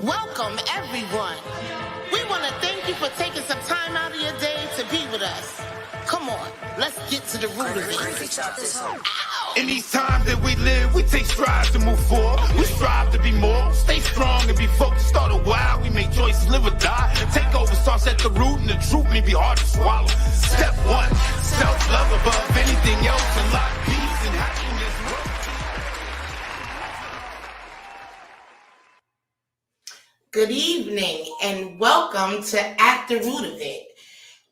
Welcome, everyone. We want to thank you for taking some time out of your day to be with us. Come on, let's get to the root of it. Ow! In these times that we live, we take strides to move forward. We strive to be more, stay strong and be focused. Start a while, we make choices, live or die. Take over starts at the root, and the truth may be hard to swallow. Step one, self-love above anything else, and life, peace, and happiness. Good evening and welcome to At the Root of It,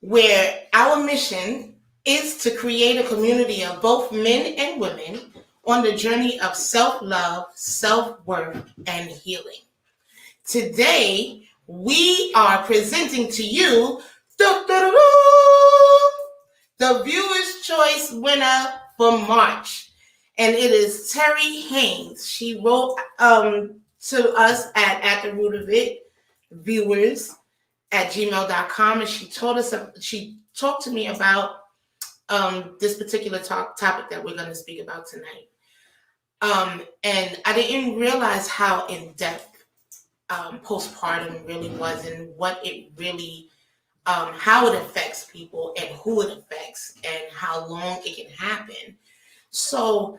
where our mission is to create a community of both men and women on the journey of self-love, self-worth, and healing. Today, we are presenting to you the Viewer's Choice winner for March, and it is Terri Hanes. She wrote to us at the root of it, viewers at gmail.com, and she talked to me about this particular topic that we're going to speak about tonight. And I didn't realize how in depth postpartum really was, and what it really, how it affects people and who it affects and how long it can happen. So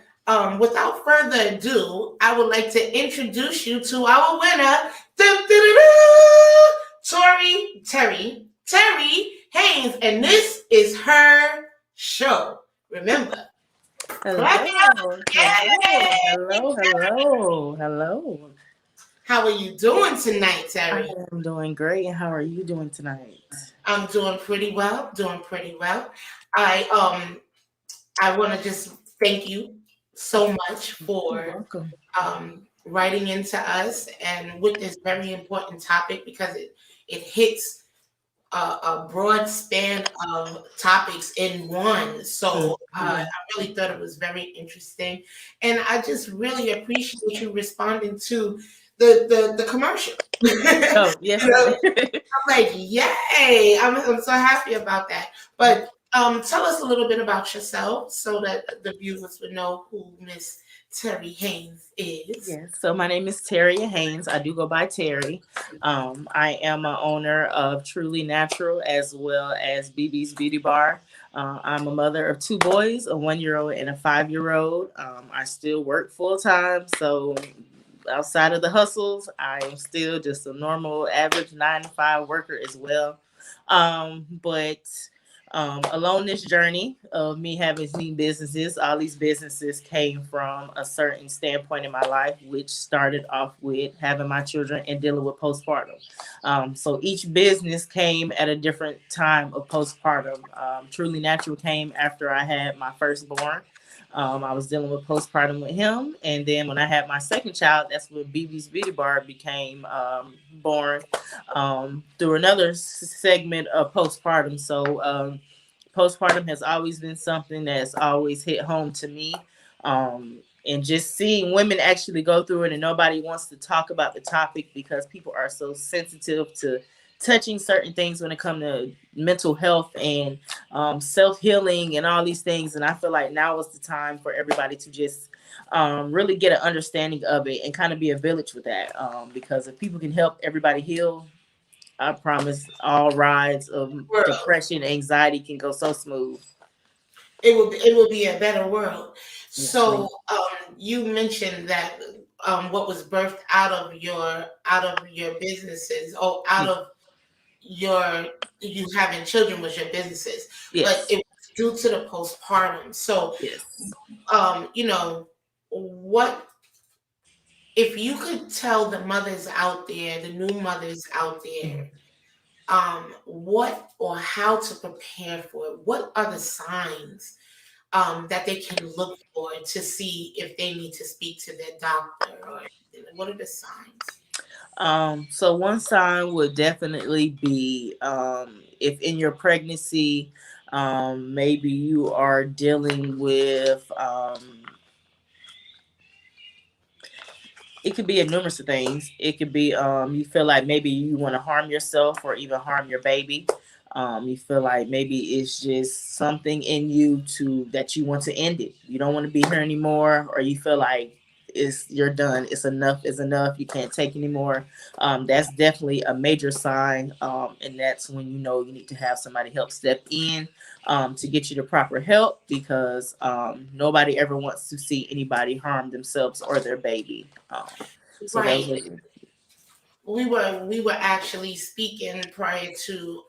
without further ado, I would like to introduce you to our winner, Terri Hanes, and this is her show. Remember, Hello. How are you doing tonight, Terri? I am doing great. And how are you doing tonight? I'm doing pretty well. I want to just thank you so much for writing into us and with this very important topic, because it hits a broad span of topics in one. So I really thought it was very interesting, and I just really appreciate you responding to the commercial. Oh, yes. I'm like, yay! I'm so happy about that. But tell us a little bit about yourself so that the viewers would know who Miss Terri Hanes is. Yes. So my name is Terri Hanes. I do go by Terri. I am an owner of Truly Natural as well as BB's Beauty Bar. I'm a mother of 2 boys, a 1-year-old and a 5-year-old. I still work full time, so outside of the hustles, I am still just a normal, average 9-to-5 worker as well. But along this journey of me having these businesses, all these businesses came from a certain standpoint in my life, which started off with having my children and dealing with postpartum. So each business came at a different time of postpartum. Truly Natural came after I had my firstborn. I was dealing with postpartum with him. And then when I had my second child, that's when BB's Beauty Bar became born through another segment of postpartum. So postpartum has always been something that's always hit home to me. And just seeing women actually go through it, and nobody wants to talk about the topic because people are so sensitive to touching certain things when it comes to mental health and self-healing and all these things. And I feel like now is the time for everybody to just really get an understanding of it and kind of be a village with that. Because if people can help everybody heal, I promise all rides of depression, anxiety can go so smooth. It will be a better world. Yes, so you mentioned that what was birthed out of your businesses, or out of you having children was your businesses. Yes. But it was due to the postpartum. So Yes. What if you could tell the mothers out there, the new mothers out there, what or how to prepare for it? What are the signs that they can look for to see if they need to speak to their doctor, or what are the signs? So one sign would definitely be if in your pregnancy, maybe you are dealing with it could be a numerous of things. It could be you feel like maybe you want to harm yourself or even harm your baby. You feel like maybe it's just something in you that you want to end it. You don't want to be here anymore, or you feel like you're done. It's enough is enough. You can't take anymore. That's definitely a major sign. And that's when you know you need to have somebody help step in to get you the proper help, because nobody ever wants to see anybody harm themselves or their baby. So those Right. are We were actually speaking prior to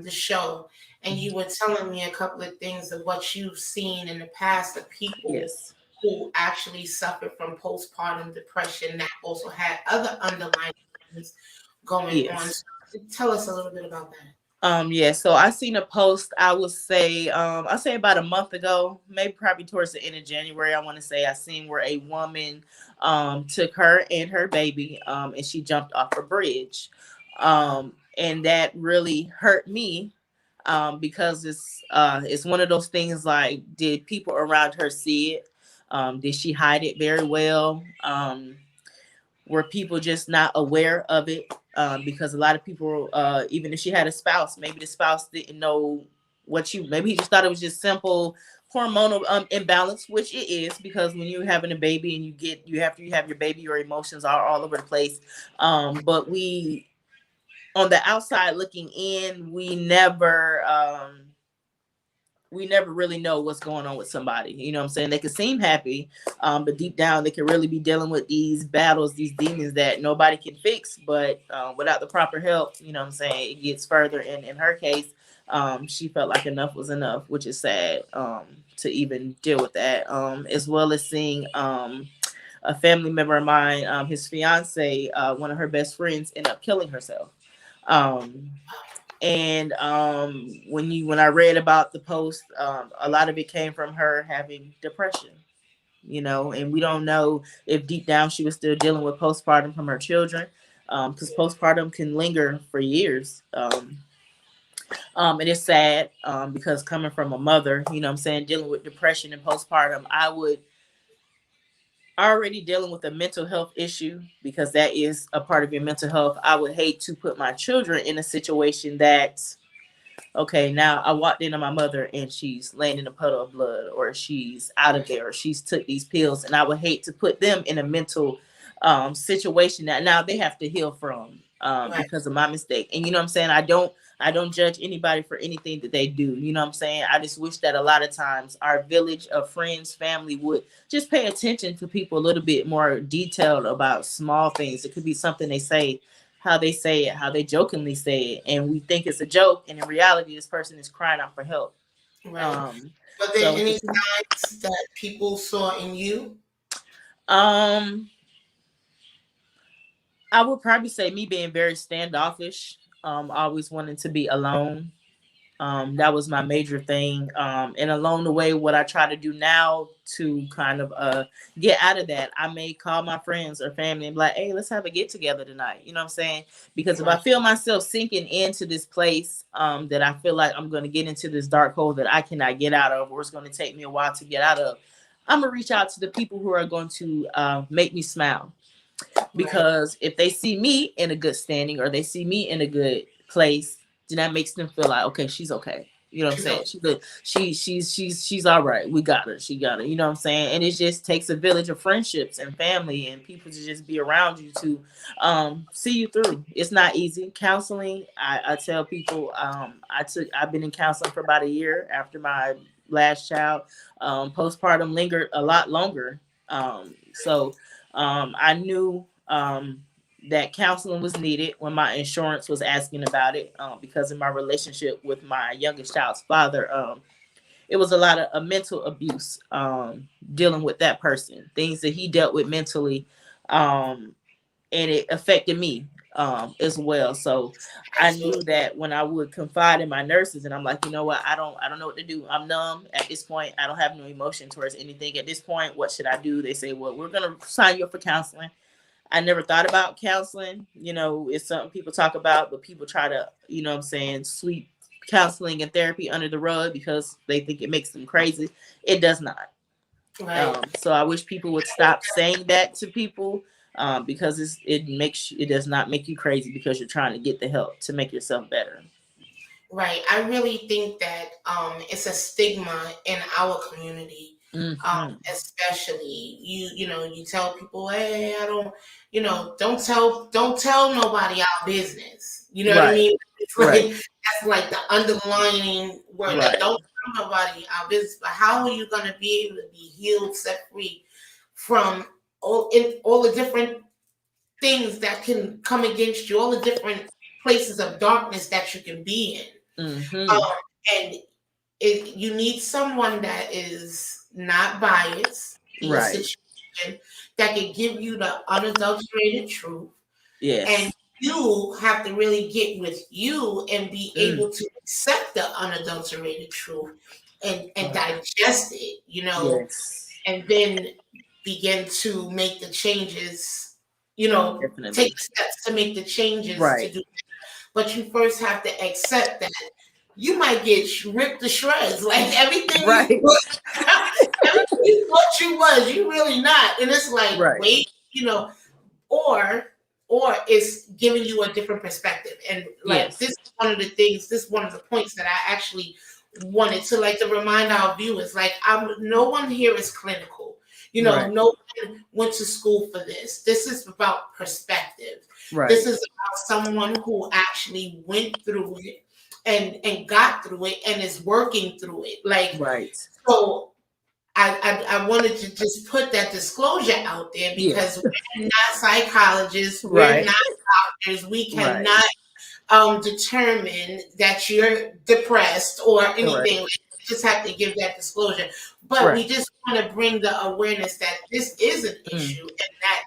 the show, and you were telling me a couple of things of what you've seen in the past of people yes, who actually suffered from postpartum depression that also had other underlying things going on. yes. So tell us a little bit about that. Yeah, so I seen a post, I would say, I say about a month ago, maybe probably towards the end of January, I want to say, I seen where a woman took her and her baby and she jumped off a bridge. And that really hurt me because it's one of those things like, did people around her see it? Did she hide it very well? Were people just not aware of it? Because a lot of people, even if she had a spouse, maybe the spouse didn't know maybe he just thought it was just simple hormonal imbalance, which it is, because when you're having a baby and after you have your baby, your emotions are all over the place. But we, on the outside looking in, we never really know what's going on with somebody. You know what I'm saying? They could seem happy, but deep down they could really be dealing with these battles, these demons that nobody can fix. But without the proper help, you know what I'm saying, it gets further. And in her case, she felt like enough was enough, which is sad to even deal with that. As well as seeing a family member of mine, his fiance, one of her best friends, ended up killing herself. Um, and when I read about the post, a lot of it came from her having depression, you know, and we don't know if deep down she was still dealing with postpartum from her children, because postpartum can linger for years. And it's sad because coming from a mother, you know what I'm saying, dealing with depression and postpartum, I would already dealing with a mental health issue, because that is a part of your mental health. I would hate to put my children in a situation that, okay, now I walked into my mother and she's laying in a puddle of blood, or she's out of there, or she's took these pills, and I would hate to put them in a mental situation that now they have to heal from Right. because of my mistake. And you know what I'm saying? I don't judge anybody for anything that they do. You know what I'm saying? I just wish that a lot of times our village of friends, family would just pay attention to people a little bit more detailed about small things. It could be something they say, how they say it, how they jokingly say it, and we think it's a joke, and in reality, this person is crying out for help. Right. Um, Were there so, any signs that people saw in you? um, I would probably say me being very standoffish, always wanting to be alone. That was my major thing. And along the way, what I try to do now to kind of get out of that, I may call my friends or family and be like, hey, let's have a get together tonight. You know what I'm saying? Because if I Right. feel myself sinking into this place that I feel like I'm going to get into this dark hole that I cannot get out of, or it's going to take me a while to get out of, I'm going to reach out to the people who are going to make me smile. Right. Because if they see me in a good standing, or they see me in a good place, then that makes them feel like, okay, she's okay. You know what I'm She's saying? okay. She's good. She's all right. We got her. She got her. You know what I'm saying? And it just takes a village of friendships and family and people to just be around you to see you through. It's not easy. Counseling, I tell people, I've been in counseling for about a year after my last child. Postpartum lingered a lot longer. So I knew that counseling was needed when my insurance was asking about it, because of my relationship with my youngest child's father. It was a lot of mental abuse, dealing with that person, things that he dealt with mentally, and it affected me as well. So I knew Absolutely. that when I would confide in my nurses, and I'm like, you know what, I don't know what to do. I'm numb at this point. I don't have no emotion towards anything at this point. What should I do? They say, well, we're gonna sign you up for counseling. I never thought about counseling. You know, it's something people talk about, but people try to, you know what I'm saying, sweep counseling and therapy under the rug because they think it makes them crazy. It does not. Right. So I wish people would stop saying that to people, because it does not make you crazy because you're trying to get the help to make yourself better. Right. I really think that it's a stigma in our community Especially you tell people, hey, I don't, don't tell nobody our business. You know what I Right. mean? It's like Right. that's like the underlining word. Like, Right. don't tell nobody our business. But how are you gonna be able to be healed, set free from all the different things that can come against you, all the different places of darkness that you can be in? Mm-hmm. And you need someone that is not biased in your Right. situation, that can give you the unadulterated truth, and Yes. you have to really get with you and be Mm. able to accept the unadulterated truth and Right. digest it, Yes. and then begin to make the changes, take Definitely. the steps to make the changes to Right. do. But you first have to accept that you might get ripped to shreds. Like everything Right. everything you thought you was, you really not. And it's like, Right. wait, or it's giving you a different perspective. And like Yes. this is one of the things, this is one of the points that I actually wanted to remind our viewers. Like, no one here is clinical. Right. No one went to school for this. This is about perspective. This Right. is about someone who actually went through it and got through it and is working through it. Like, Right. so I wanted to just put that disclosure out there, Yeah. because we're not psychologists, we're Right. not doctors, we Right. cannot determine that you're depressed or Correct. anything. We just have to give that disclosure. But Right. we just want to bring the awareness that this is an Mm. issue, and that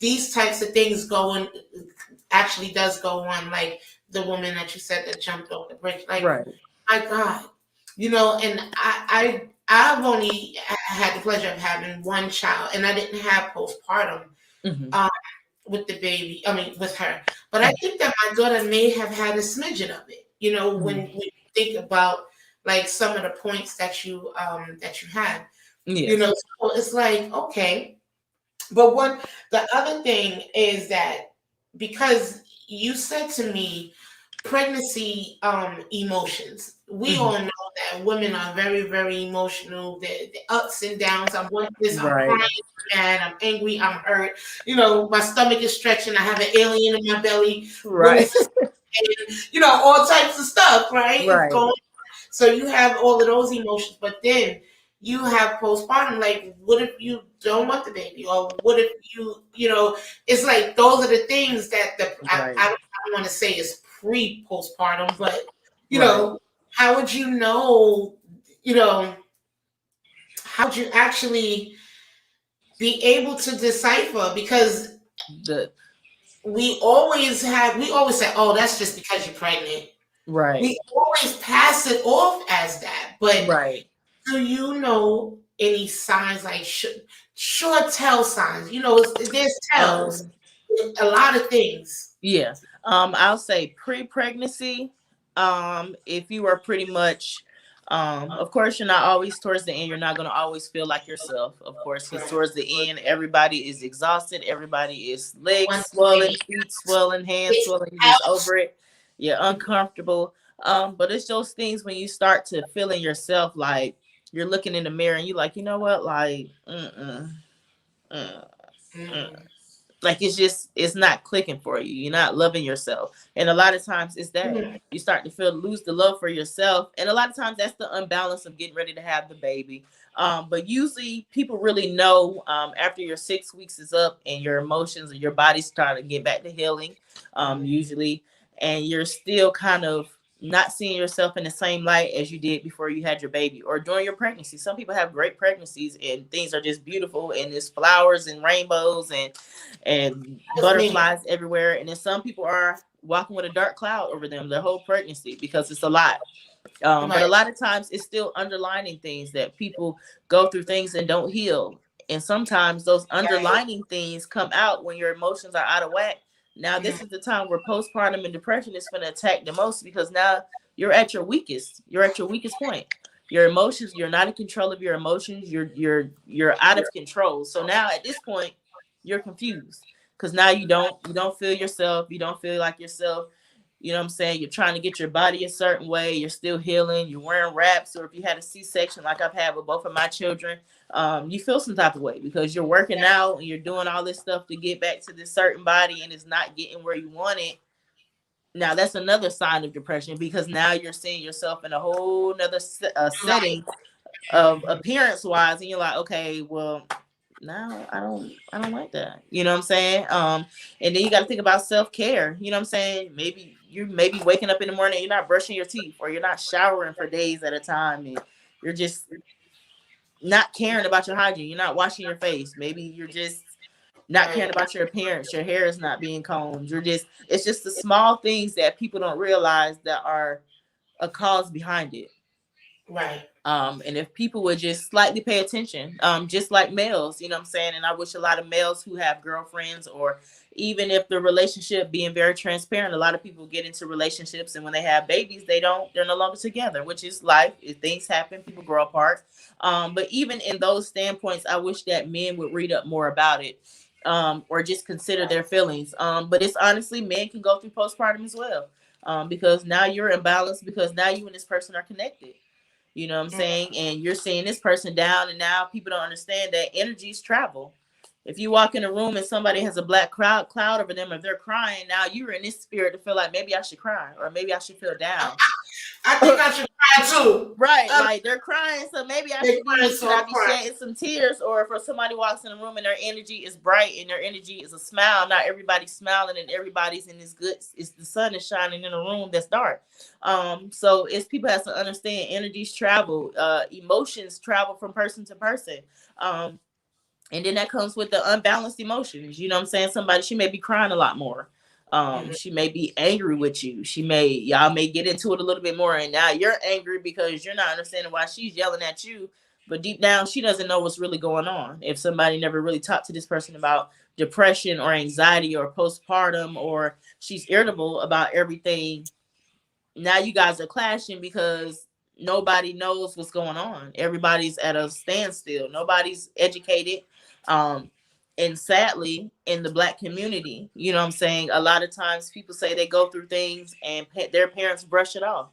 these types of things actually does go on, like the woman that you said that jumped off the bridge. Like, Right. my God, and I've only had the pleasure of having one child, and I didn't have postpartum Mm-hmm. um, with the baby. I mean, with her. But I think that my daughter may have had a smidgen of it. When you think about like some of the points that you had. Yes. So it's like, okay. But the other thing is that, because you said to me, pregnancy emotions. We Mm-hmm. all know that women are very, very emotional. The ups and downs. I want this. I'm Right. crying, I'm mad, I'm angry, I'm hurt. My stomach is stretching. I have an alien in my belly. When Right. is this? All types of stuff. Right? It's Right. going. So you have all of those emotions, but then you have postpartum. Like, what if you don't want the baby, or what if it's like those are the things that Right. I don't want to say is pre-postpartum, but Right. how would you know? You know, how would you actually be able to decipher? Because The we always say, oh, that's just because you're pregnant. right. We always pass it off as that, but Right. do you know any signs, like sure tell signs? There's tells, Um. a lot of things. Yeah. I'll say pre-pregnancy. If you are pretty much, of course, you're not always towards the end. You're not gonna always feel like yourself, of course, because towards the end, everybody is exhausted. Everybody is legs Once the swelling, baby feet swelling, hands gets swelling. You're just out, over it. You're uncomfortable. But it's those things when you start to feeling yourself, like you're looking in the mirror and you're like, you know what, like, mm. mm, Like it's not clicking for you. You're not loving yourself. And a lot of times it's that mm, you start to lose the love for yourself. And a lot of times that's the unbalance of getting ready to have the baby. But usually people really know after your 6 weeks is up and your emotions and your body's starting to get back to healing, usually, and you're still kind of not seeing yourself in the same light as you did before you had your baby or during your pregnancy. Some people have great pregnancies and things are just beautiful and there's flowers and rainbows and that's me. butterflies everywhere. And then some people are walking with a dark cloud over them their whole pregnancy because it's a lot. But Right. a lot of times it's still underlining things that people go through things and don't heal. And sometimes those Right. underlining things come out when your emotions are out of whack. Now, this Mm, is the time where postpartum and depression is going to attack the most because now you're at your weakest. You're at your weakest point. Your emotions, you're not in control of your emotions. You're out of control. So now at this point, you're confused because now you don't feel yourself. You don't feel like yourself. You know what I'm saying? You're trying to get your body a certain way. You're still healing. You're wearing wraps. Or if you had a C-section like I've had with both of my children, you feel some type of way because you're working out and you're doing all this stuff to get back to this certain body and it's not getting where you want it. Now, that's another sign of depression because now you're seeing yourself in a whole nother setting of appearance-wise. And you're like, okay, well, no, I don't like that. You know what I'm saying? And then you got to think about self-care. You know what I'm saying? Maybe you're waking up in the morning, you're not brushing your teeth, or you're not showering for days at a time, and you're just not caring about your hygiene. You're not washing your face. Maybe you're just not caring about your appearance. Your hair is not being combed. It's just the small things that people don't realize that are a cause behind it. Right. And if people would just slightly pay attention, just like males, you know what I'm saying? And I wish a lot of males who have girlfriends, or even if the relationship being very transparent, a lot of people get into relationships and when they have babies, they're no longer together, which is life. If things happen, people grow apart. But even in those standpoints, I wish that men would read up more about it, or just consider their feelings. But it's honestly, men can go through postpartum as well, because now you're imbalanced because now you and this person are connected. You know what I'm saying? And you're seeing this person down, and now people don't understand that energies travel. If you walk in a room and somebody has a black cloud over them, if they're crying, now you're in this spirit to feel like maybe I should cry or maybe I should feel down. I think I should cry too. Right, like they're crying, so maybe I should be crying. shedding some tears. Or if somebody walks in the room and their energy is bright and their energy is a smile, not everybody's smiling and everybody's in this good. It's the sun is shining in a room that's dark. So it's people have to understand energies travel, emotions travel from person to person. And then that comes with the unbalanced emotions. You know what I'm saying? She may be crying a lot more. She may be angry with you. Y'all may get into it a little bit more. And now you're angry because you're not understanding why she's yelling at you. But deep down, she doesn't know what's really going on. If somebody never really talked to this person about depression or anxiety or postpartum, or she's irritable about everything, now you guys are clashing because nobody knows what's going on. Everybody's at a standstill. Nobody's educated. And sadly, in the Black community, you know what I'm saying, a lot of times people say they go through things and their parents brush it off.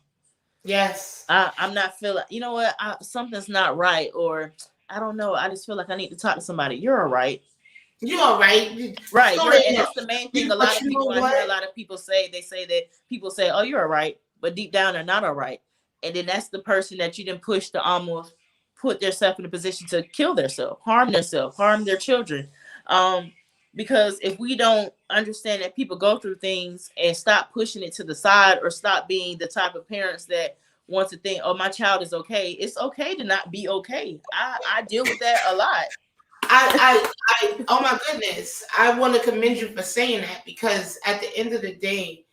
Yes. I'm not feeling, you know what, something's not right, or I don't know, I just feel like I need to talk to somebody. You're all right. You're all right. Right. And that's the main thing. A lot of people, I hear a lot of people say, people say, oh, you're all right. But deep down, they're not all right. And then that's the person that you didn't push to almost put themselves in a position to kill themselves, harm their children. Because if we don't understand that people go through things and stop pushing it to the side, or stop being the type of parents that want to think, oh, my child is okay. It's okay to not be okay. I deal with that a lot. Oh my goodness. I want to commend you for saying that, because at the end of the day,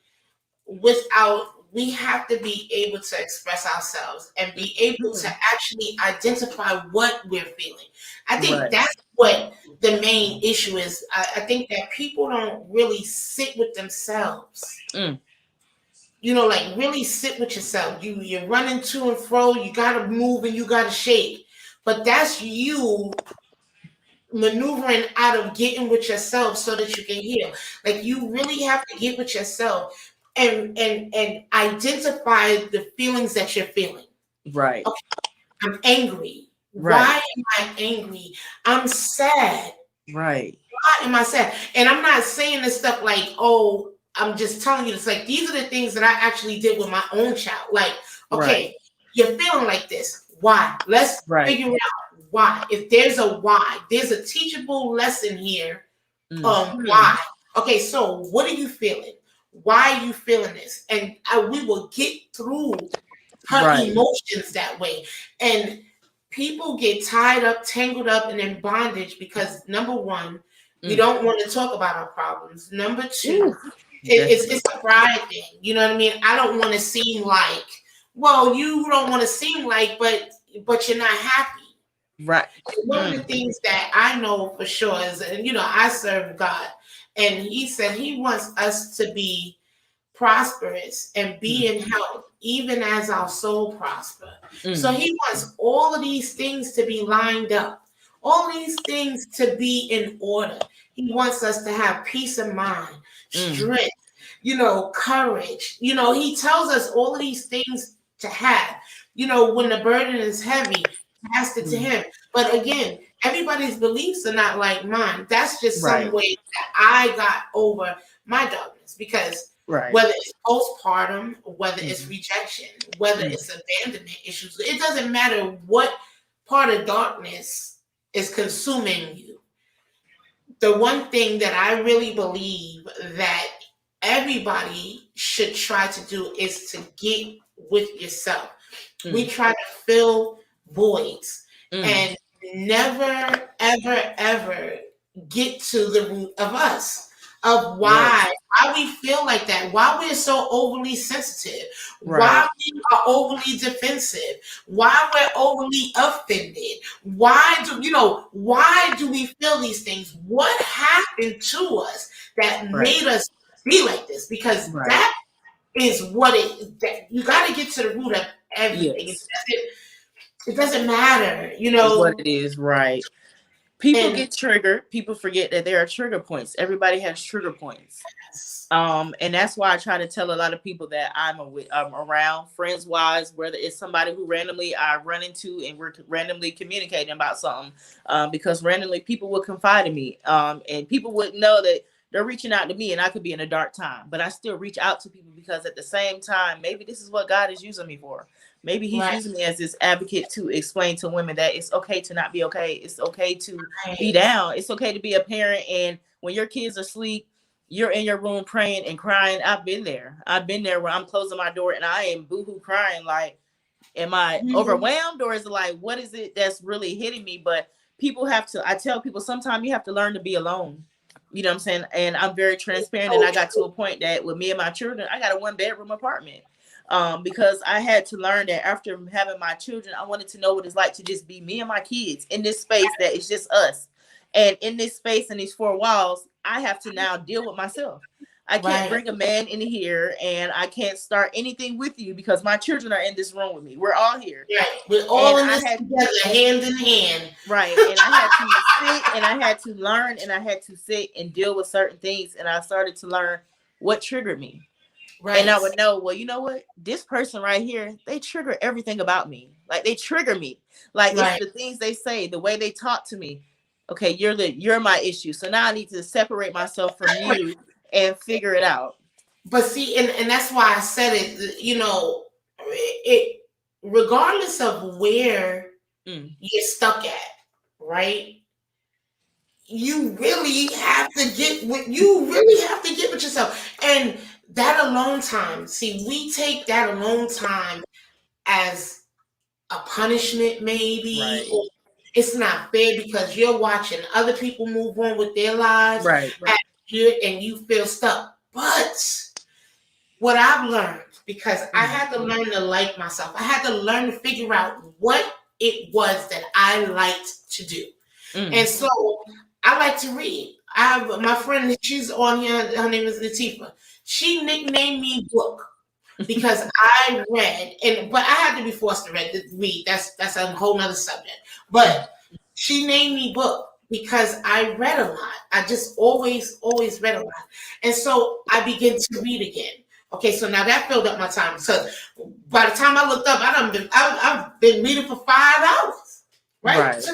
we have to be able to express ourselves and be able to actually identify what we're feeling. I think that's what the main issue is. I think that people don't really sit with themselves. You know, like really sit with yourself. You're running to and fro. You got to move and you got to shake. But that's you maneuvering out of getting with yourself so that you can heal. Like, you really have to get with yourself and identify the feelings that you're feeling. Right. Okay, I'm angry. Right. Why am I angry? I'm sad. Right. Why am I sad? And I'm not saying this stuff like, oh, I'm just telling you, it's like, these are the things that I actually did with my own child. Like, okay, you're feeling like this. Why? Let's figure out why. If there's a why, there's a teachable lesson here. Why? Okay, so what are you feeling? Why are you feeling this? And we will get through her emotions that way. And people get tied up, tangled up, and in bondage because, number one, we don't want to talk about our problems. Number two, it's a pride thing. You know what I mean? I don't want to seem like, well, you don't want to seem like, but you're not happy. Right. One of the things that I know for sure is, and you know, I serve God, and He said He wants us to be prosperous and be in health, even as our soul prosper. So He wants all of these things to be lined up, all these things to be in order. He wants us to have peace of mind, strength, courage. He tells us all of these things to have. When the burden is heavy, cast it to him. But again, everybody's beliefs are not like mine. That's just some way that I got over my darkness, because whether it's postpartum, whether it's rejection, whether it's abandonment issues, it doesn't matter what part of darkness is consuming you. The one thing that I really believe that everybody should try to do is to get with yourself. We try to fill voids and never, ever, ever get to the root of us, of why we feel like that, why we're so overly sensitive, why we are overly defensive, why we're overly offended, why do we feel these things? What happened to us that made us be like this? Because that is what you got to get to the root of everything. It doesn't matter, what it is, right? People get triggered. People forget that there are trigger points. Everybody has trigger points. And that's why I try to tell a lot of people that I'm around, friends wise, whether it's somebody who randomly I run into and we're randomly communicating about something, because randomly people will confide in me, and people would know that they're reaching out to me, and I could be in a dark time, but I still reach out to people because at the same time, maybe this is what God is using me for. Maybe he's using me as this advocate to explain to women that it's okay to not be okay. It's okay to be down. It's okay to be a parent. And when your kids are asleep, you're in your room praying and crying. I've been there where I'm closing my door and I am boohoo crying. Like, am I overwhelmed, or is it like, what is it that's really hitting me? But I tell people sometimes you have to learn to be alone. You know what I'm saying? And I'm very transparent. And I got to a point that with me and my children, I got a 1-bedroom apartment. Because I had to learn that after having my children, I wanted to know what it's like to just be me and my kids in this space that is just us. And in this space and these 4 walls, I have to now deal with myself. I can't bring a man in here and I can't start anything with you because my children are in this room with me. We're all here. Right. We're all in this together, hand in hand. Right. And I had to sit and I had to learn and I had to sit and deal with certain things. And I started to learn what triggered me. Right. And I would know, well, you know what? This person right here, they trigger everything about me. Like they trigger me. Like it's the things they say, the way they talk to me. Okay, you're my issue. So now I need to separate myself from you and figure it out. But see, and that's why I said it, it regardless of where you're stuck at, right? You really have to get with yourself. And that alone time, see, we take that alone time as a punishment, maybe. Right. Or it's not fair because you're watching other people move on with their lives. Right. And you feel stuck. But what I've learned, because I had to learn to like myself, I had to learn to figure out what it was that I liked to do. And so I like to read. I have my friend, she's on here, her name is Latifa. She nicknamed me Book because I read, but I had to be forced to read. That's a whole nother subject. But she named me Book because I read a lot. I just always read a lot. And so I began to read again. Okay, so now that filled up my time. So by the time I looked up, I've been reading for 5 hours. Right?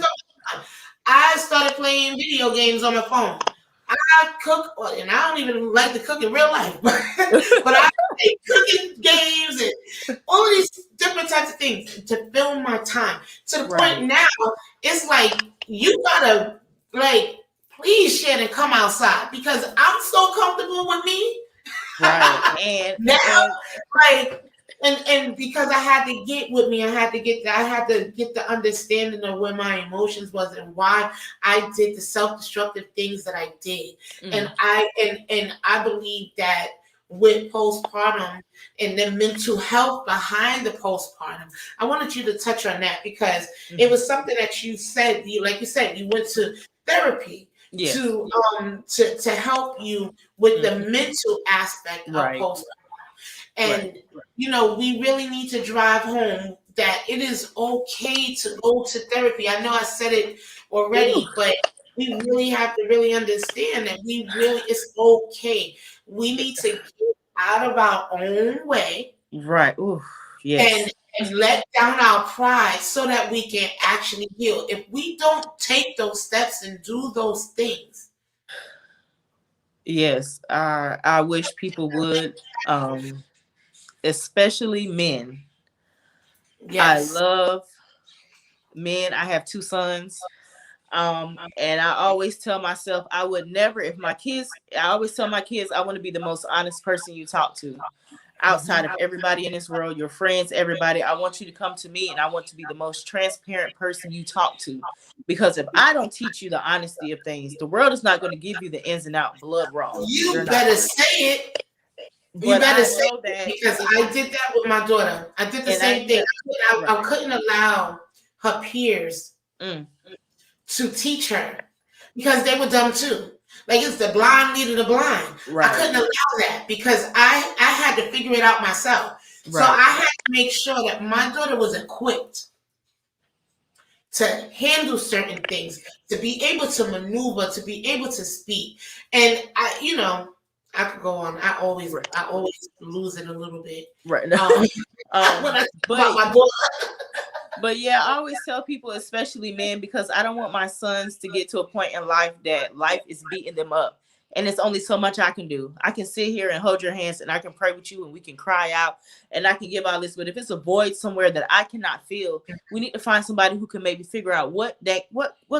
I started playing video games on my phone. I cook, and I don't even like to cook in real life, but I play cooking games and all of these different types of things to fill my time. To the point now, it's like you gotta please, Shannon, come outside because I'm so comfortable with me. Right, and now, and because I had to get with me, I had to get the understanding of where my emotions was and why I did the self-destructive things that I did. And I believe that with postpartum and the mental health behind the postpartum, I wanted you to touch on that because it was something that you said, you went to therapy. Yes. To help you with the mental aspect of postpartum. And, we really need to drive home that it is okay to go to therapy. I know I said it already, but we really have to really understand that it's okay. We need to get out of our own way. Right. Ooh, and yes. and let down our pride so that we can actually heal. If we don't take those steps and do those things. Yes. I wish people would, especially men. Yes. I love men. I have 2 sons. And I always tell myself I would never, I always tell my kids I want to be the most honest person you talk to. Outside of everybody in this world, your friends, everybody, I want you to come to me and I want to be the most transparent person you talk to. Because if I don't teach you the honesty of things, the world is not going to give you the ins and out blood raw. You better say it. You better say it, because I did that with my daughter. I did the same thing. I couldn't allow her peers to teach her because they were dumb too. Like, it's the blind leading the blind. Right. I couldn't allow that because I had to figure it out myself. Right. So I had to make sure that my daughter was equipped to handle certain things, to be able to maneuver, to be able to speak. And I could go on. I always lose it a little bit. Right. When I talk about my daughter. But yeah, I always tell people, especially men, because I don't want my sons to get to a point in life that life is beating them up. And it's only so much I can do. I can sit here and hold your hands and I can pray with you and we can cry out and I can give all this. But if it's a void somewhere that I cannot feel, we need to find somebody who can maybe figure out what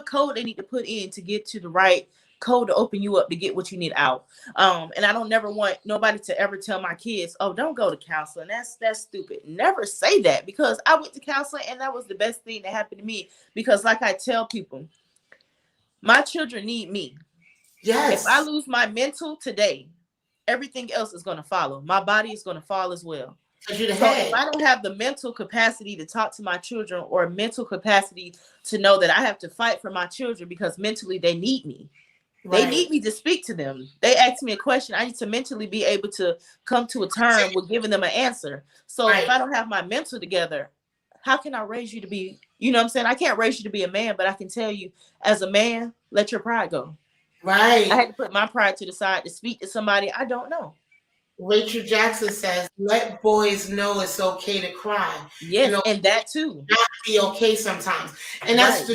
code they need to put in to get to the right code to open you up to get what you need out. And I don't never want nobody to ever tell my kids, oh, don't go to counseling. That's stupid. Never say that, because I went to counseling and that was the best thing that happened to me. Because like I tell people, my children need me. Yes. If I lose my mental today, everything else is going to follow. My body is going to fall as well. So if I don't have the mental capacity to talk to my children, or mental capacity to know that I have to fight for my children because mentally they need me. Right. They need me to speak to them. They ask me a question. I need to mentally be able to come to a term with giving them an answer. So if I don't have my mental together, how can I raise you to be, you know what I'm saying? I can't raise you to be a man, but I can tell you as a man, let your pride go. Right. I had to put my pride to the side to speak to somebody I don't know. Rachel Jackson says, let boys know it's okay to cry. Yes, and that too. Not be okay sometimes. And that's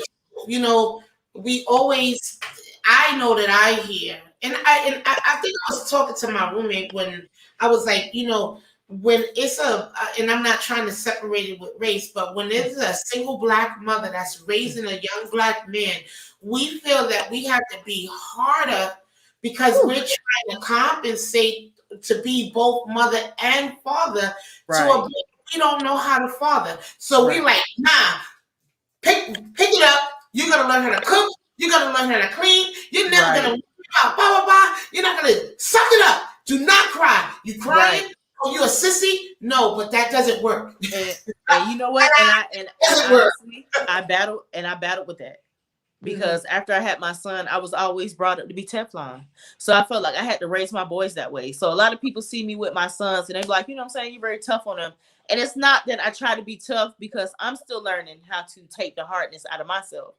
we always, I know that I hear, and I think I was talking to my roommate when I was like, when it's and I'm not trying to separate it with race, but when there's a single Black mother that's raising a young Black man, we feel that we have to be harder because we're trying to compensate to be both mother and father to a point we don't know how to father. So we're like, nah, pick it up. You're going to learn how to cook. You're going to learn how to clean. You're never going to worry about blah, blah, blah. You're not going to suck it up. Do not cry. You crying? Oh, you a sissy? No, but that doesn't work. And you know what? And honestly, I battled with that. Because after I had my son, I was always brought up to be Teflon. So I felt like I had to raise my boys that way. So a lot of people see me with my sons and they're like, you know what I'm saying? You're very tough on them. And it's not that I try to be tough, because I'm still learning how to take the hardness out of myself.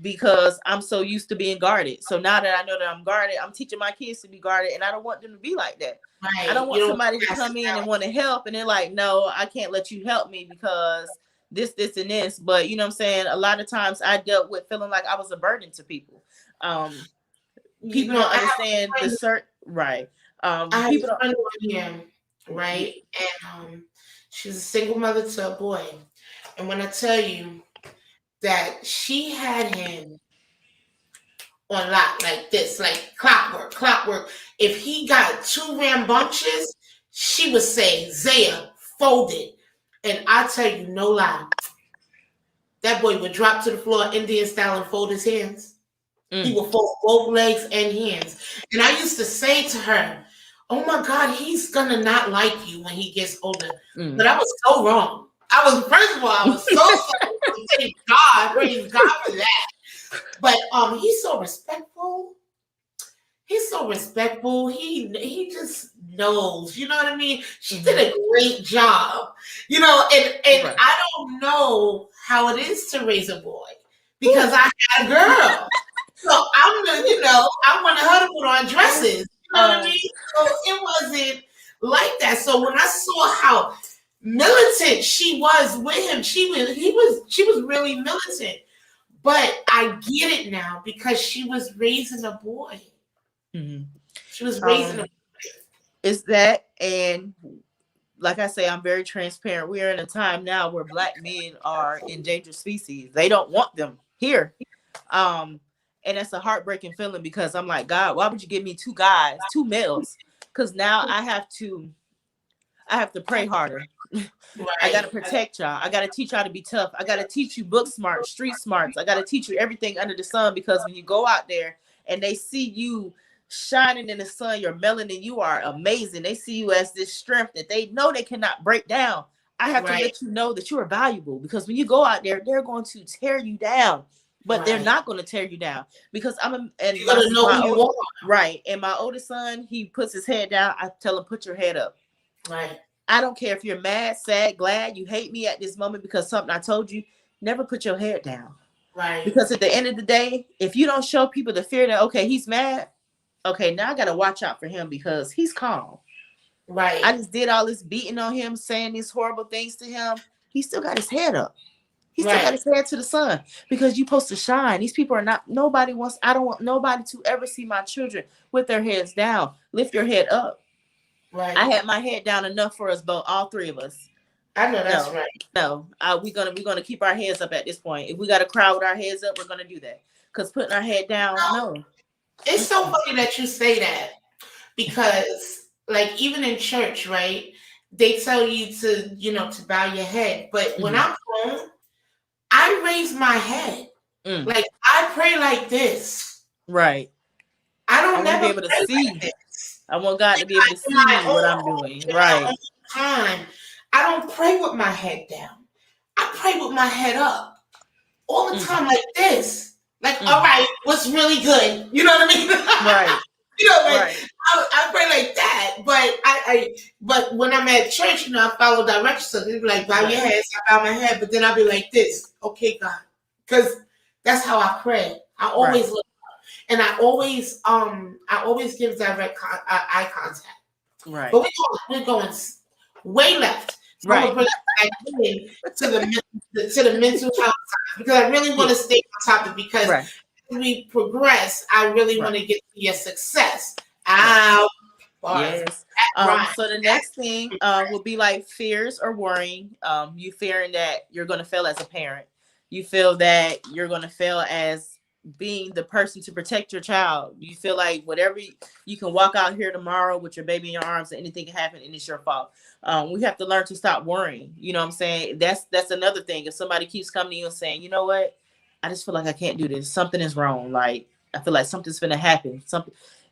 Because I'm so used to being guarded. So now that I know that I'm guarded, I'm teaching my kids to be guarded, and I don't want them to be like that. Right. I don't want somebody to come in and want to help and they're like, no, I can't let you help me because this, and this. But you know what I'm saying? A lot of times I dealt with feeling like I was a burden to people. People don't understand the certain right. People don't understand, right? And she's a single mother to a boy. And when I tell you that she had him on lock like this, like clockwork. If he got too rambunctious, she would say, Zaya, fold it. And I tell you, no lie, that boy would drop to the floor Indian style and fold his hands. He would fold both legs and hands. And I used to say to her, oh my God, he's gonna not like you when he gets older. But I was so wrong. First of all, I was so sorry. Praise God for that. But he's so respectful. He just knows, you know what I mean? She did a great job, and I don't know how it is to raise a boy because I had a girl. So I'm the, I wanted her to put on dresses. You know what I mean? So it wasn't like that. So when I saw how militant she was with him, she was really militant. But I get it now because she was raising a boy. Mm-hmm. She was raising a boy. It's that, and like I say, I'm very transparent. We are in a time now where Black men are endangered species. They don't want them here. And it's a heartbreaking feeling because I'm like, God, why would you give me two guys, two males? Because now I have to pray harder. Right. I got to protect y'all. I got to teach y'all to be tough. I got to teach you book smart, street smarts. I got to teach you everything under the sun, because when you go out there and they see you shining in the sun, your melanin, you are amazing. They see you as this strength that they know they cannot break down. I have to let you know that you are valuable, because when you go out there, they're going to tear you down, but they're not going to tear you down, because you gotta know who you are. Right. And my oldest son, he puts his head down. I tell him, put your head up. Right. I don't care if you're mad, sad, glad, you hate me at this moment because something I told you. Never put your head down. Right. Because at the end of the day, if you don't show people the fear that, okay, he's mad, okay, now I got to watch out for him because he's calm. Right. I just did all this beating on him, saying these horrible things to him. He still got his head up. He still got his head to the sun, because you're supposed to shine. These people are not, I don't want nobody to ever see my children with their heads down. Lift your head up. Right. I had my head down enough for us both, all three of us. I know that's right. No, we're gonna keep our heads up at this point. If we got to cry with our heads up, we're gonna do that. Because putting our head down, no. It's so funny that you say that, because like even in church, right? They tell you to, to bow your head, but when I'm home, I raise my head. Like I pray like this. Right. I don't never be able to see. Like I want God to be able to see what I'm doing. Right. Time. I don't pray with my head down. I pray with my head up all the time, like this. Like, all right, what's really good? You know what I mean? Right. I pray like that. But but when I'm at church, I follow directions. So they be like, bow your head. So I bow my head, but then I'll be like this. Okay, God, because that's how I pray. I always look up, and I always give direct eye contact. Right. But we're going way left. So I'm gonna bring it back to the mental health side, because I really want to stay on topic, because as we progress, I really want to get to your success. Yes. So the next thing will be like fears or worrying. You fearing that you're going to fail as a parent. You feel that you're going to fail as being the person to protect your child. You feel like whatever you can walk out here tomorrow with your baby in your arms and anything can happen and it's your fault. We have to learn to stop worrying. You know what I'm saying? That's another thing. If somebody keeps coming to you and saying, you know what, I just feel like I can't do this. Something is wrong. Like I feel like something's going to happen.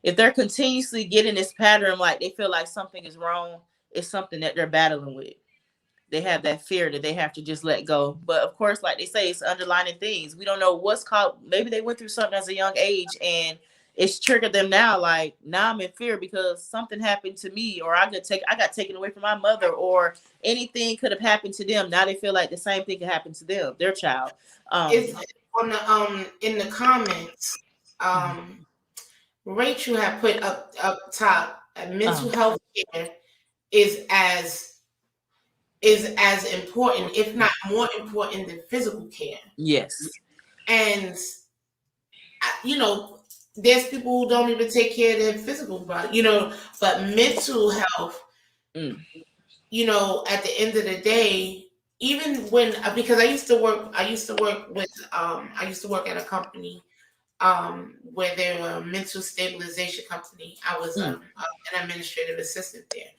If they're continuously getting this pattern, like they feel like something is wrong, it's something that they're battling with. They have that fear that they have to just let go. But of course, like they say, it's underlying things. We don't know what's called. Maybe they went through something as a young age and it's triggered them now. Like now I'm in fear because something happened to me, or I got taken away from my mother, or anything could have happened to them. Now they feel like the same thing could happen to them, their child. It's on the in the comments. Rachel had put up top, mental health care is as important, if not more important, than physical care. Yes. And there's people who don't even take care of their physical body, but mental health, at the end of the day, even when, because I used to work at a company where they were a mental stabilization company. I was an administrative assistant there.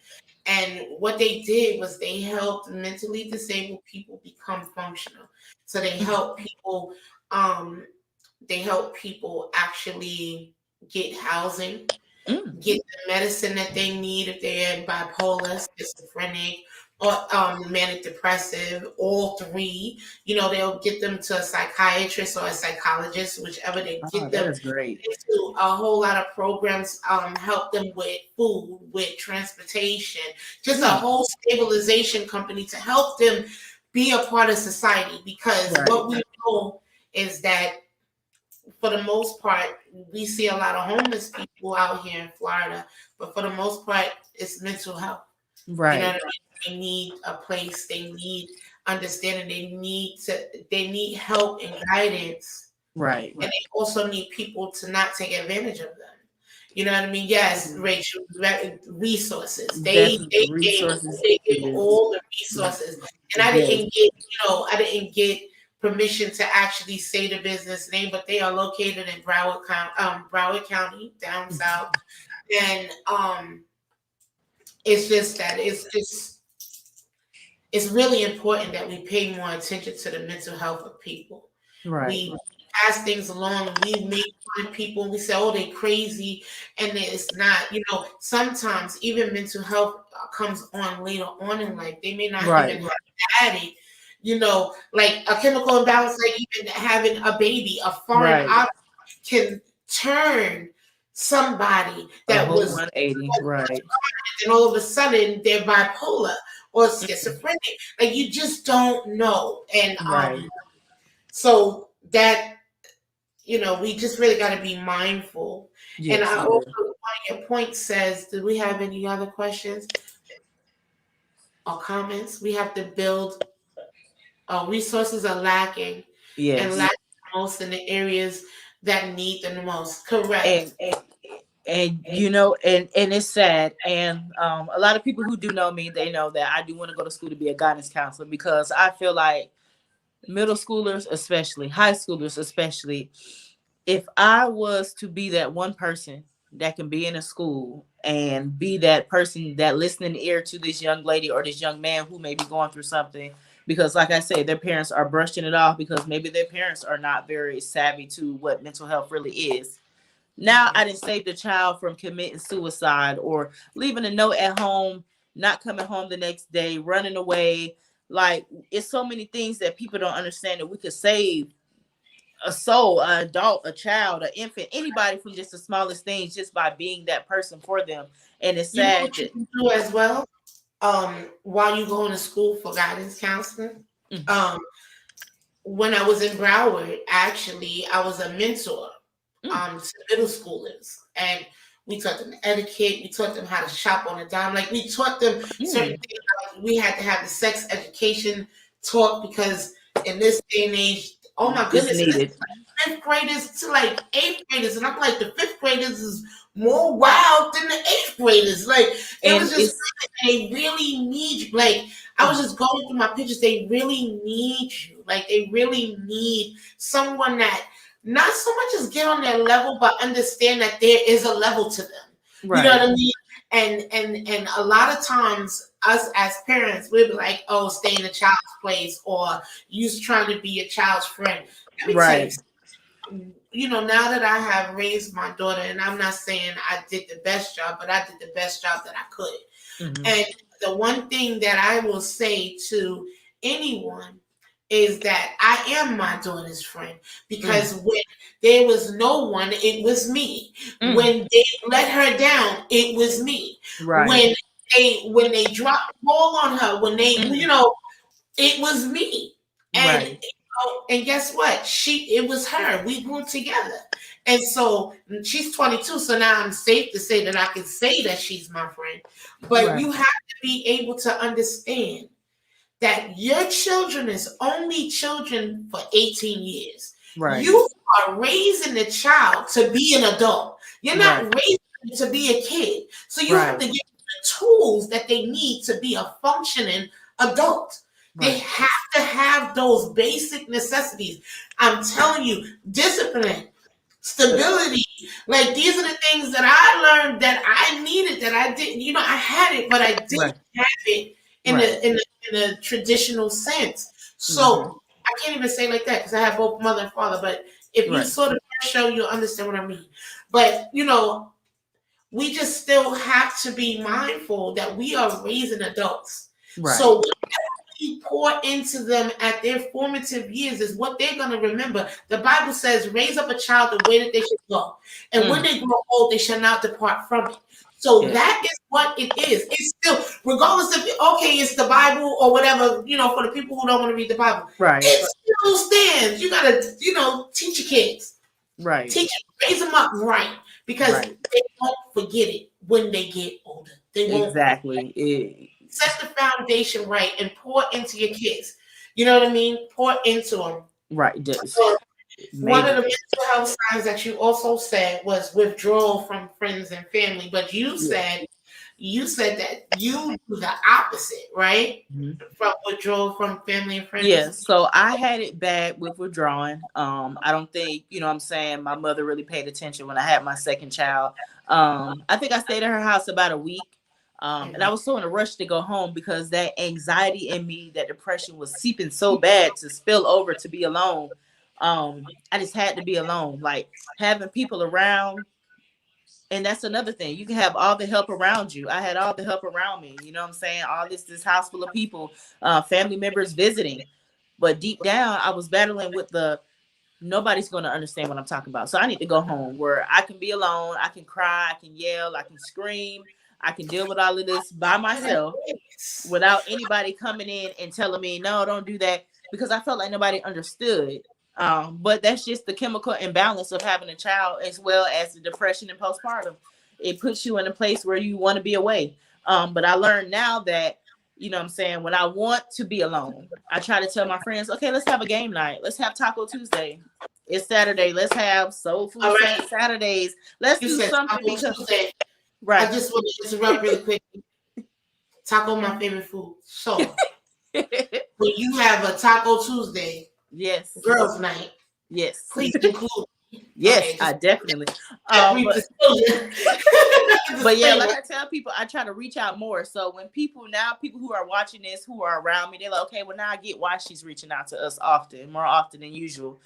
And what they did was they helped mentally disabled people become functional. So they help people, actually get housing, get the medicine that they need if they're bipolar, schizophrenic, or manic depressive, all three. They'll get them to a psychiatrist or a psychologist, whichever they get them. That's great. To a whole lot of programs, help them with food, with transportation, just a whole stabilization company to help them be a part of society. Because what we know is that for the most part, we see a lot of homeless people out here in Florida, but for the most part, it's mental health. Right. You know what I mean? They need a place. They need understanding. They need help and guidance. Right. And they also need people to not take advantage of them. You know what I mean? Yes, Rachel, resources. They gave all the resources. And I didn't get permission to actually say the business name, but they are located in Broward County, down south. And it's just that it's really important that we pay more attention to the mental health of people. Right. We pass things along. We make fun of people. And we say, "Oh, they crazy," and it's not. Sometimes even mental health comes on later on in life. They may not even have had it. Like a chemical imbalance, like even having a baby, a foreign object can turn somebody that was 180, right? And all of a sudden they're bipolar or schizophrenic. Like you just don't know, and so that we just really got to be mindful. Yes, and I also, one of your points says, do we have any other questions or comments? We have to build. Resources are lacking, and lacking most in the areas that need them the most. Correct. And it's sad. And a lot of people who do know me, they know that I do want to go to school to be a guidance counselor, because I feel like middle schoolers, especially high schoolers, especially, if I was to be that one person that can be in a school and be that person, that listening ear to this young lady or this young man who may be going through something, because like I say, their parents are brushing it off because maybe their parents are not very savvy to what mental health really is. Now I didn't save the child from committing suicide or leaving a note at home, not coming home the next day, running away. Like, it's so many things that people don't understand, that we could save a soul, an adult, a child, an infant, anybody, from just the smallest things, just by being that person for them. And it's sad. What you can do as well, while you going to school for guidance counseling. When I was in Broward, actually, I was a mentor to middle schoolers, and we taught them etiquette. We taught them how to shop on a dime. Like, we taught them certain things. Like, we had to have the sex education taught, because in this day and age, oh my goodness, it's like 5th graders to like 8th graders, and I'm like, the 5th graders is more wild than the 8th graders. Like, it was just they really need you. Like, I was just going through my pictures. They really need you. Like, they really need someone that not so much as get on their level, but understand that there is a level to them. Right. You know what I mean? And a lot of times, us as parents, we'll be like, "Oh, stay in a child's place," or "You trying to be a child's friend." Right. Now that I have raised my daughter, and I'm not saying I did the best job, but I did the best job that I could. And the one thing that I will say to anyone is that I am my daughter's friend, because when there was no one, it was me. When they let her down, it was me. Right. When they dropped the ball on her, when they, it was me. And and guess what? It was her. We grew together. And so she's 22. So now I'm safe to say that I can say that she's my friend. But you have to be able to understand that your children is only children for 18 years. Right. You are raising the child to be an adult. You're not raising them to be a kid. So you have to give them the tools that they need to be a functioning adult. Right. They have to have those basic necessities. I'm telling you, discipline, stability. Like, these are the things that I learned that I needed, that I didn't, I had it, but I didn't have it in a traditional sense. So I can't even say like that, because I have both mother and father. But if you saw the first show, you'll understand what I mean. But we just still have to be mindful that we are raising adults. Right. So we pour into them at their formative years is what they're going to remember. The Bible says, "Raise up a child the way that they should go, and when they grow old, they shall not depart from it." So that is what it is. It's still, regardless of, it's the Bible or whatever, for the people who don't want to read the Bible. Right. It still stands. You got to, teach your kids. Right. Teach them, raise them up right, because Right. they won't forget it when they get older. They won't. Exactly. Set the foundation right and pour into your kids. You know what I mean? Pour into them. Right. One of Major. the mental health signs that you also said was withdrawal from friends and family, but you Yeah. said that you do the opposite, right? Mhm. From withdrawal from family and friends. Yeah, so I had it bad with withdrawing. I don't think, what I'm saying, my mother really paid attention when I had my second child. I think I stayed at her house about a week. And I was so in a rush to go home because that anxiety in me, that depression was seeping so bad to spill over to be alone. I just had to be alone. Like having people around. And that's another thing. You can have all the help around you. I had all the help around me. You know what I'm saying? All this house full of people, family members visiting. But deep down, I was battling with the nobody's going to understand what I'm talking about. So I need to go home where I can be alone. I can cry. I can yell. I can scream. I can deal with all of this by myself without anybody coming in and telling me, no, don't do that, because I felt like nobody understood. But that's just the chemical imbalance of having a child, as well as the depression and postpartum. It puts you in a place where you want to be away. But I learned now that, what I'm saying, when I want to be alone, I try to tell my friends, okay, let's have a game night. Let's have Taco Tuesday. It's Saturday. Let's have soul food Saturdays. Let's do something because Tuesday. Right. I just want to interrupt really quick. Taco, my favorite food. So when you have a Taco Tuesday, yes, girls' night, yes, please include. Yes, Okay, I definitely. But yeah, like I tell people, I try to reach out more. So when people who are watching this, who are around me, they're like, okay, well now I get why she's reaching out to us more often than usual.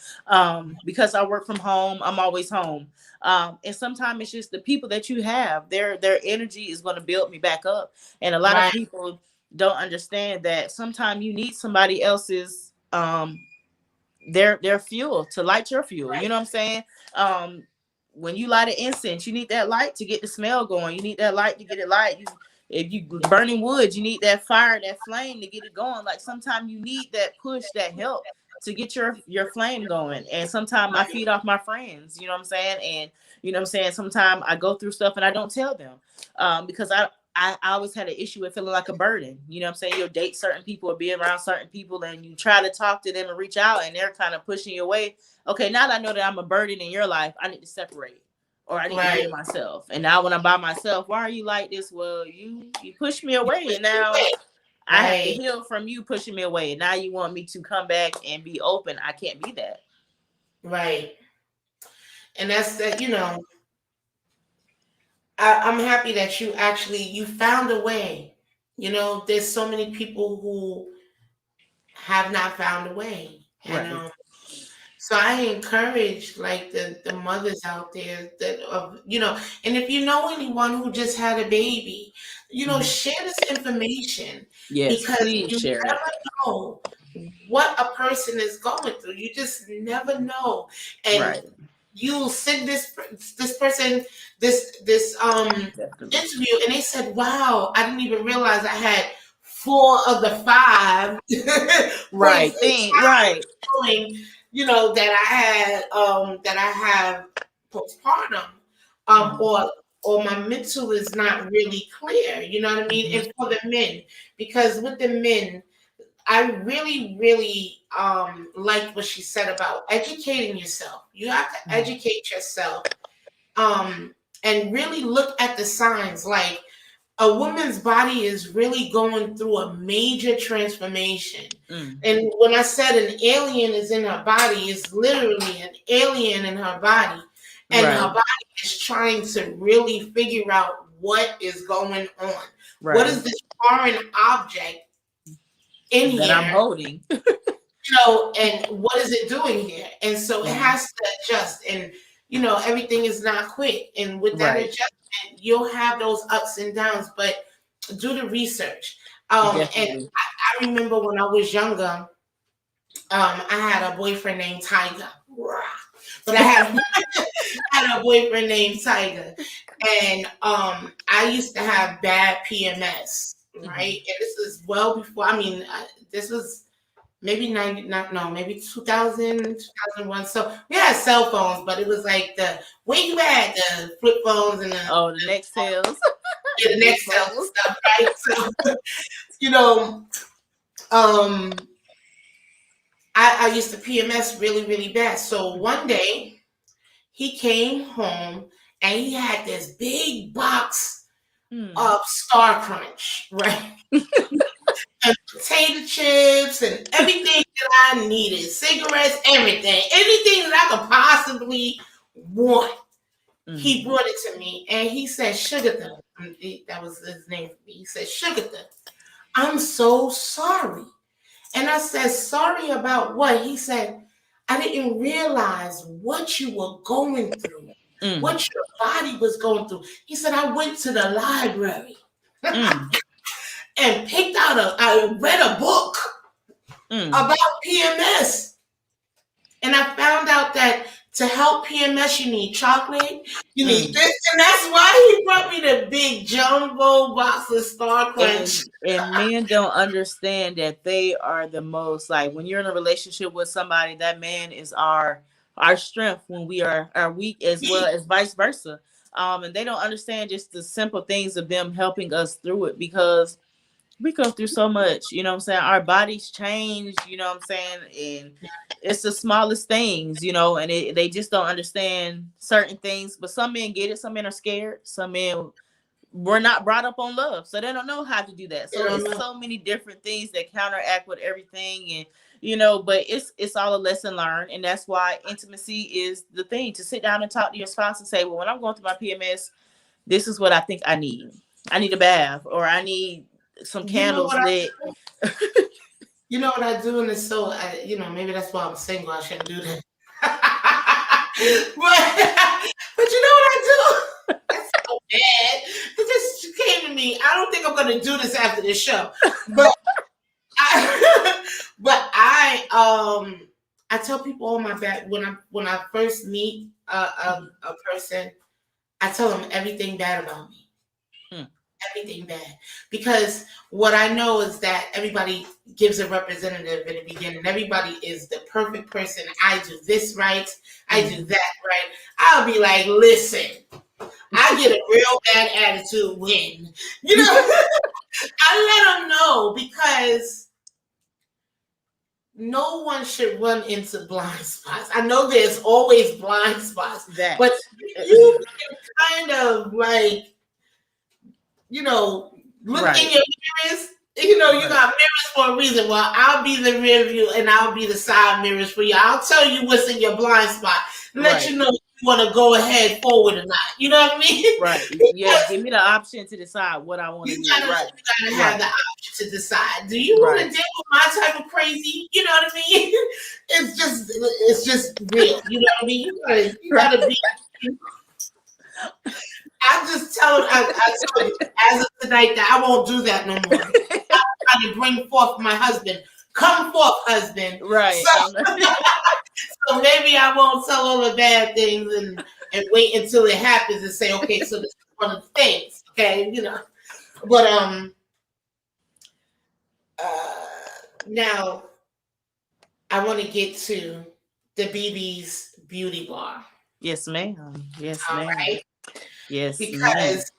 Because I work from home, I'm always home. And sometimes it's just the people that you have, their energy is going to build me back up. And a lot of people don't understand that sometimes you need somebody else's their fuel to light your fuel. You know what I'm saying? When you light an incense, you need that light to get the smell going. You need that light to get it light. If you burning wood, you need that fire, that flame to get it going. Like sometimes you need that push, that help to get your flame going. And sometimes I feed off my friends, you know what I'm saying? And you know what I'm saying? Sometimes I go through stuff and I don't tell them because I always had an issue with feeling like a burden. You know what I'm saying? You'll date certain people or be around certain people and you try to talk to them and reach out and they're kind of pushing you away. Okay, now that I know that I'm a burden in your life, I need to separate or I need to hear myself. And now when I'm by myself, why are you like this? Well, you pushed me away and now I have to heal from you pushing me away. And now you want me to come back and be open. I can't be that. Right. And that's that, I'm happy that you found a way. There's so many people who have not found a way. And so I encourage like the mothers out there that and if you know anyone who just had a baby, share this information. Yes, because please you share never it. know what a person is going through. You just never know. And you'll send this person this interview and they said, wow, I didn't even realize I had 4 of the 5 right showing, that I have postpartum or my mental is not really clear, you know what I mean? And for the men, because with the men, I really, really liked what she said about educating yourself. You have to educate yourself and really look at the signs. Like a woman's body is really going through a major transformation. And when I said an alien is in her body, it's literally an alien in her body. And her body is trying to really figure out what is going on. What is this foreign object in that here I'm holding? And what is it doing here? And so it has to adjust. And everything is not quick. And with that adjustment, you'll have those ups and downs, but do the research. And I remember when I was younger, I had a boyfriend named Tiger. But I had a boyfriend named Tiger. And I used to have bad PMS, right? And this is well before, this was maybe 90, not no, maybe 2000, 2001. So we had cell phones, but it was like where you at, the flip phones and the Nextels. the Nextel and stuff, right? So, you know, um, I used to PMS really, really bad. So one day he came home and he had this big box of Star Crunch, right? And potato chips and everything that I needed, cigarettes, everything, anything that I could possibly want. He brought it to me and he said, Sugartha, that was his name for me. He said, Sugartha, I'm so sorry. And I said, sorry about what? He said, I didn't realize what you were going through, what your body was going through. He said, I went to the library and picked out I read a book about PMS. And I found out that to help PMS, you need chocolate, you need this. And that's why he brought me the big jumbo box of Star Crunch. And men don't understand that they are the most, like, when you're in a relationship with somebody, that man is our strength when we are weak, as well as vice versa. And they don't understand just the simple things of them helping us through it, because we go through so much, you know what I'm saying? Our bodies change, you know what I'm saying? And it's the smallest things, you know, and they just don't understand certain things. But some men get it. Some men are scared. Some men were not brought up on love, so they don't know how to do that. So it's so many different things that counteract with everything. And, you know, but it's all a lesson learned. And that's why intimacy is the thing, to sit down and talk to your spouse and say, well, when I'm going through my PMS, this is what I think I need. I need a bath, or I need some candles lit. You know what I do, and it's so, you know, maybe that's why I'm single. I shouldn't do that. but you know what I do? That's so bad. It just came to me. I don't think I'm going to do this after this show, but I tell people on my back when I first meet a person, I tell them everything bad about me. Everything bad, because what I know is that everybody gives a representative in the beginning. Everybody is the perfect person. I do this right. I do that right. I'll be like, listen, I get a real bad attitude when, you know, I let them know, because no one should run into blind spots. I know there's always blind spots, but you can kind of like, you know, look in your mirrors. You know, you got mirrors for a reason. Well, I'll be the rear view and I'll be the side mirrors for you. I'll tell you what's in your blind spot. Let you know if you want to go ahead forward or not. You know what I mean? Right. Yeah, give me the option to decide what I want to do. You gotta have the option to decide. Do you want to deal with my type of crazy? You know what I mean? It's just real. You know what I mean? You gotta be. I just tell you, as of tonight, that I won't do that no more. I'm trying to bring forth my husband. Come forth, husband. Right. So maybe I won't tell all the bad things and wait until it happens and say, okay, so this is one of the things. Okay, you know. But now I want to get to the BB's Beauty Bar. Yes, ma'am. Yes, all ma'am. Right? Yes, because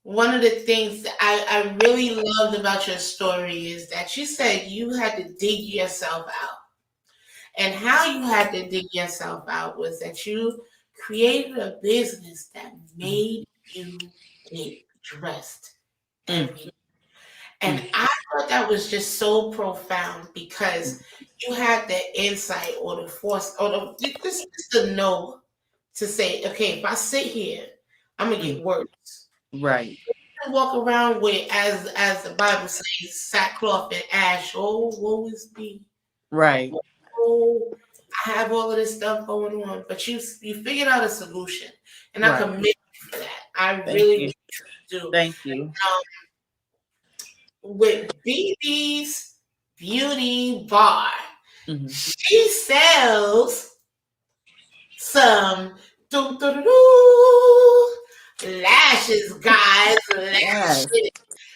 one of the things that I really loved about your story is that you said you had to dig yourself out. And how you had to dig yourself out was that you created a business that made you get dressed every day. And I thought that was just so profound, because you had the insight or the force or just the know to say, okay, if I sit here, I'm gonna get worse. Right. You walk around with, as the Bible says, sackcloth and ash. Oh, woe is me. Right. Oh, I have all of this stuff going on, but you figured out a solution, and I commend you for that. I really do. Thank you. With BB's Beauty Bar, she sells some lashes, guys. Lashes.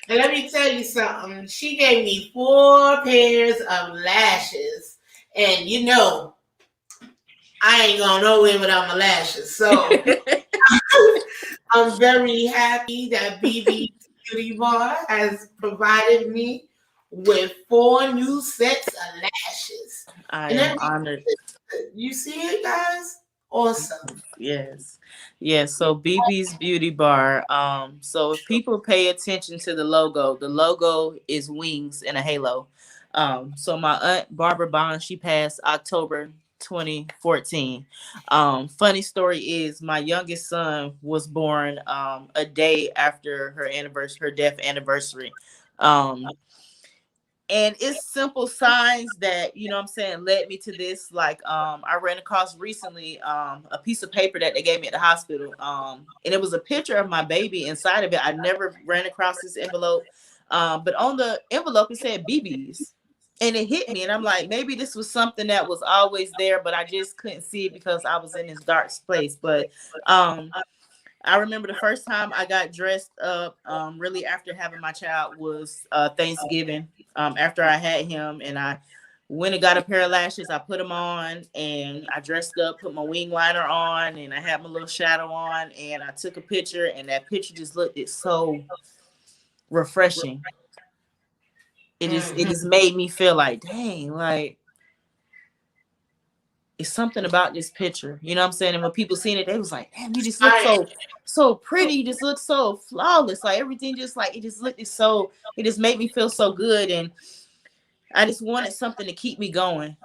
And let me tell you something. She gave me 4 pairs of lashes, and I ain't going nowhere without my lashes. So I'm very happy that BB Beauty Bar has provided me with 4 new sets of lashes. I And am then honored. you see it, guys? Awesome. Yes. Yes. So BB's Beauty Bar. So if people pay attention to the logo is wings and a halo. So my aunt Barbara Bond, she passed October 2014. Funny story is my youngest son was born a day after her death anniversary. Um and it's simple signs that what I'm saying led me to this. Like I ran across recently a piece of paper that they gave me at the hospital, and it was a picture of my baby inside of it. I never ran across this envelope, but on the envelope it said BB's, and it hit me, and I'm like, maybe this was something that was always there, but I just couldn't see it because I was in this dark place. But I remember the first time I got dressed up, really after having my child, was Thanksgiving. After I had him, and I went and got a pair of lashes. I put them on, and I dressed up, put my wing liner on, and I had my little shadow on, and I took a picture, and that picture just looked it so refreshing. It just made me feel like, dang, like it's something about this picture. You know what I'm saying? And when people seen it, they was like, damn, you just look so pretty. You just look so flawless. Like everything just like it just looked it just made me feel so good. And I just wanted something to keep me going.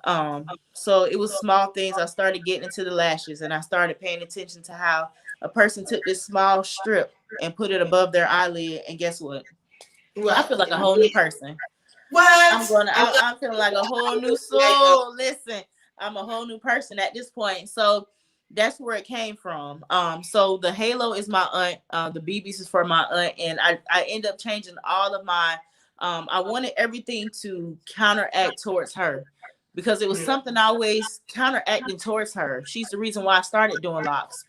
So it was small things. I started getting into the lashes, and I started paying attention to how a person took this small strip and put it above their eyelid. And guess what? I feel like a whole new person. What? I'm feeling like a whole new soul. Listen, I'm a whole new person at this point. So that's where it came from. So the halo is my aunt, the BBs is for my aunt, and I end up changing all of my I wanted everything to counteract towards her because it was something always counteracting towards her. She's the reason why I started doing locks.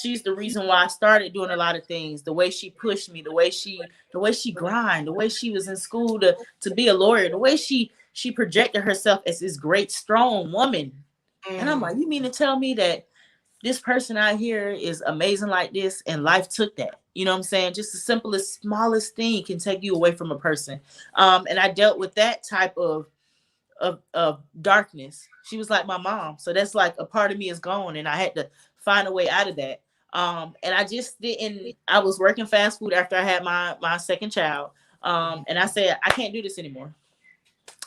She's the reason why I started doing a lot of things. The way she pushed me, the way she grind, the way she was in school to be a lawyer, the way she projected herself as this great strong woman. And I'm like, you mean to tell me that this person out here is amazing like this, and life took that? You know what I'm saying? Just the simplest, smallest thing can take you away from a person. And I dealt with that type of darkness. She was like my mom, so that's like a part of me is gone, and I had to find a way out of that. And I just didn't. I was working fast food after I had my second child, and I said I can't do this anymore.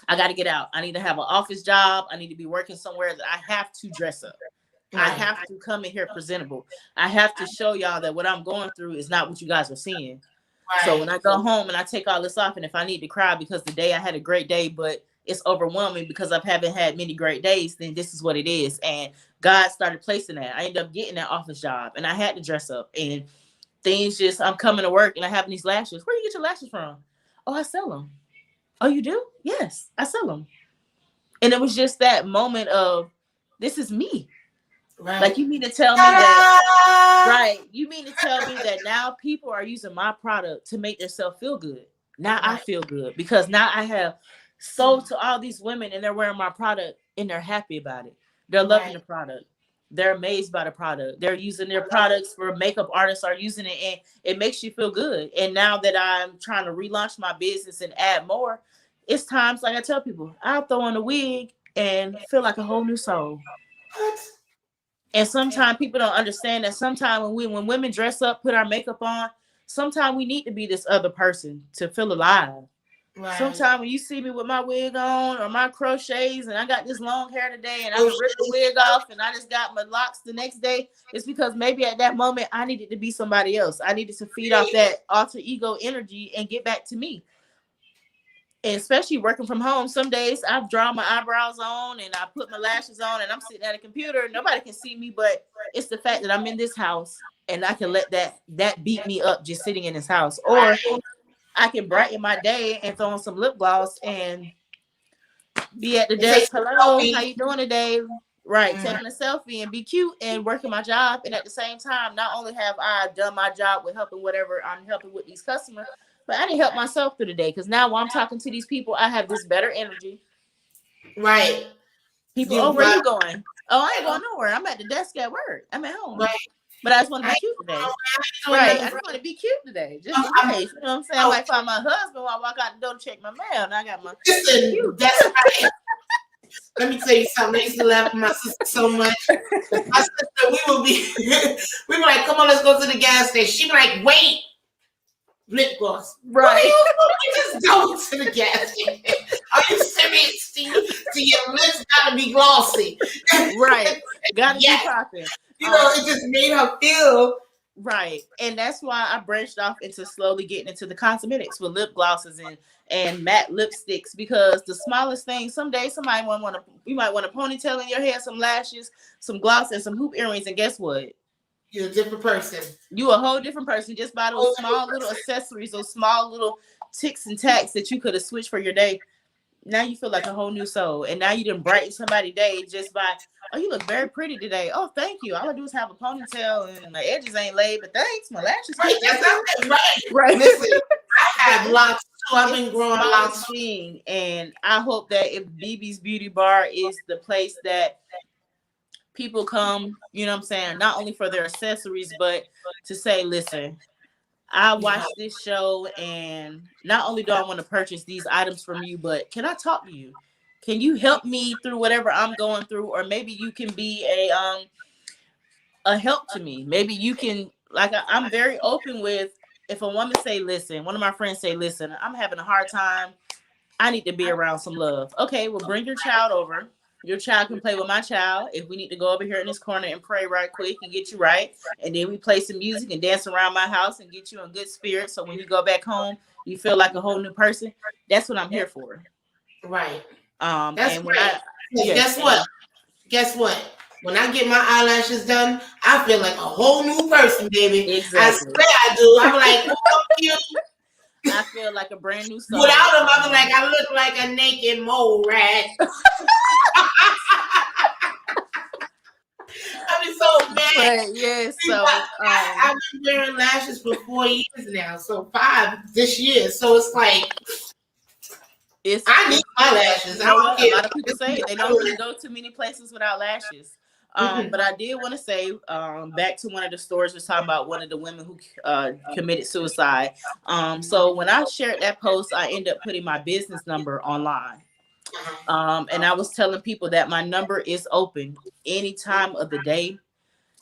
I got to get out. I need to have an office job. I need to be working somewhere that I have to dress up. I have to come in here presentable. I have to show y'all that what I'm going through is not what you guys are seeing. Right. So when I go home and I take all this off, and if I need to cry because the day I had a great day, but it's overwhelming because I haven't had many great days, then this is what it is. And God started placing that. I ended up getting that office job, and I had to dress up, and things just, I'm coming to work and I have these lashes. Where do you get your lashes from? Oh, I sell them. Oh, you do? Yes, I sell them. And it was just that moment of, this is me. Right. Like, you mean to tell me that, right? You mean to tell me that now people are using my product to make themselves feel good. Now right. I feel good because now I have sold to all these women, and they're wearing my product and they're happy about it. They're loving the product. They're amazed by the product. They're using their products for makeup artists are using it, and it makes you feel good. And now that I'm trying to relaunch my business and add more, it's times like I tell people, I'll throw on a wig and feel like a whole new soul. What? And sometimes people don't understand that sometimes when women dress up, put our makeup on, sometimes we need to be this other person to feel alive. Right. Sometimes when you see me with my wig on or my crochets and I got this long hair today and I ripped the wig off and I just got my locks the next day, it's because maybe at that moment I needed to be somebody else. I needed to feed off that alter ego energy and get back to me. And especially working from home, some days I've drawn my eyebrows on and I put my lashes on and I'm sitting at a computer. Nobody can see me, but it's the fact that I'm in this house and I can let that beat me up just sitting in this house. Or I can brighten my day and throw on some lip gloss and be at the desk. Hello, how you doing today? Right, taking a selfie and be cute and working my job. And at the same time, not only have I done my job with helping whatever I'm helping with these customers, But I didn't help myself through the day because now while I'm talking to these people, I have this better energy. Right. People, where you going? Oh, I ain't going nowhere. I'm at the desk at work. I'm at home. Right. But I just want to be cute today. Right. I just want to be cute today. Just in case. You know what I'm saying? I might find my husband while I walk out the door to check my mail. And I got my Listen, that's right. Let me tell you something. I used to laugh at my sister so much. My sister, we were like, come on, let's go to the gas station. She'd be like, wait, lip gloss. Right. You just go to the gas station. Are you serious, Steve? So your lips gotta be glossy. Right. Gotta be popping. You know, it just made her feel. Right. And that's why I branched off into slowly getting into the cosmetics with lip glosses and matte lipsticks, because the smallest thing, someday somebody you might want a ponytail in your hair, some lashes, some gloss, and some hoop earrings. And guess what? You're a different person. You a whole different person just by those small little accessories, those small little ticks and tacks that you could have switched for your day. Now you feel like a whole new soul. And now you done brighten somebody's day just by, oh, you look very pretty today. Oh, thank you. All I do is have a ponytail and my edges ain't laid, but thanks. My lashes. Right, that's right. Right. Listen, I have locks too. I've been growing locks. And I hope that if BB's Beauty Bar is the place that people come, you know what I'm saying, not only for their accessories, but to say, listen, I watched this show, and not only do I want to purchase these items from you, but can I talk to you? Can you help me through whatever I'm going through? Or maybe you can be a help to me. Maybe you can, like, I'm very open with, if a woman say, listen, one of my friends say, listen, I'm having a hard time. I need to be around some love. Okay, well, bring your child over. Your child can play with my child. If we need to go over here in this corner and pray right quick and get you right, and then we play some music and dance around my house and get you in good spirits, so when you go back home, you feel like a whole new person. That's what I'm here for. Right. That's and right. Guess what? When I get my eyelashes done, I feel like a whole new person, baby. Exactly. I swear I do. I'm like, oh, you. I feel like a brand new soul. Without them, I'm like, I look like a naked mole rat. I mean, so mad. But yes, so I've been wearing lashes for 4 years now, so 5 this year. So it's like, I need my lashes. A lot of people say they don't really go to many places without lashes. But I did want to say, back to one of the stories was talking about one of the women who committed suicide. So when I shared that post, I ended up putting my business number online. And I was telling people that my number is open any time of the day.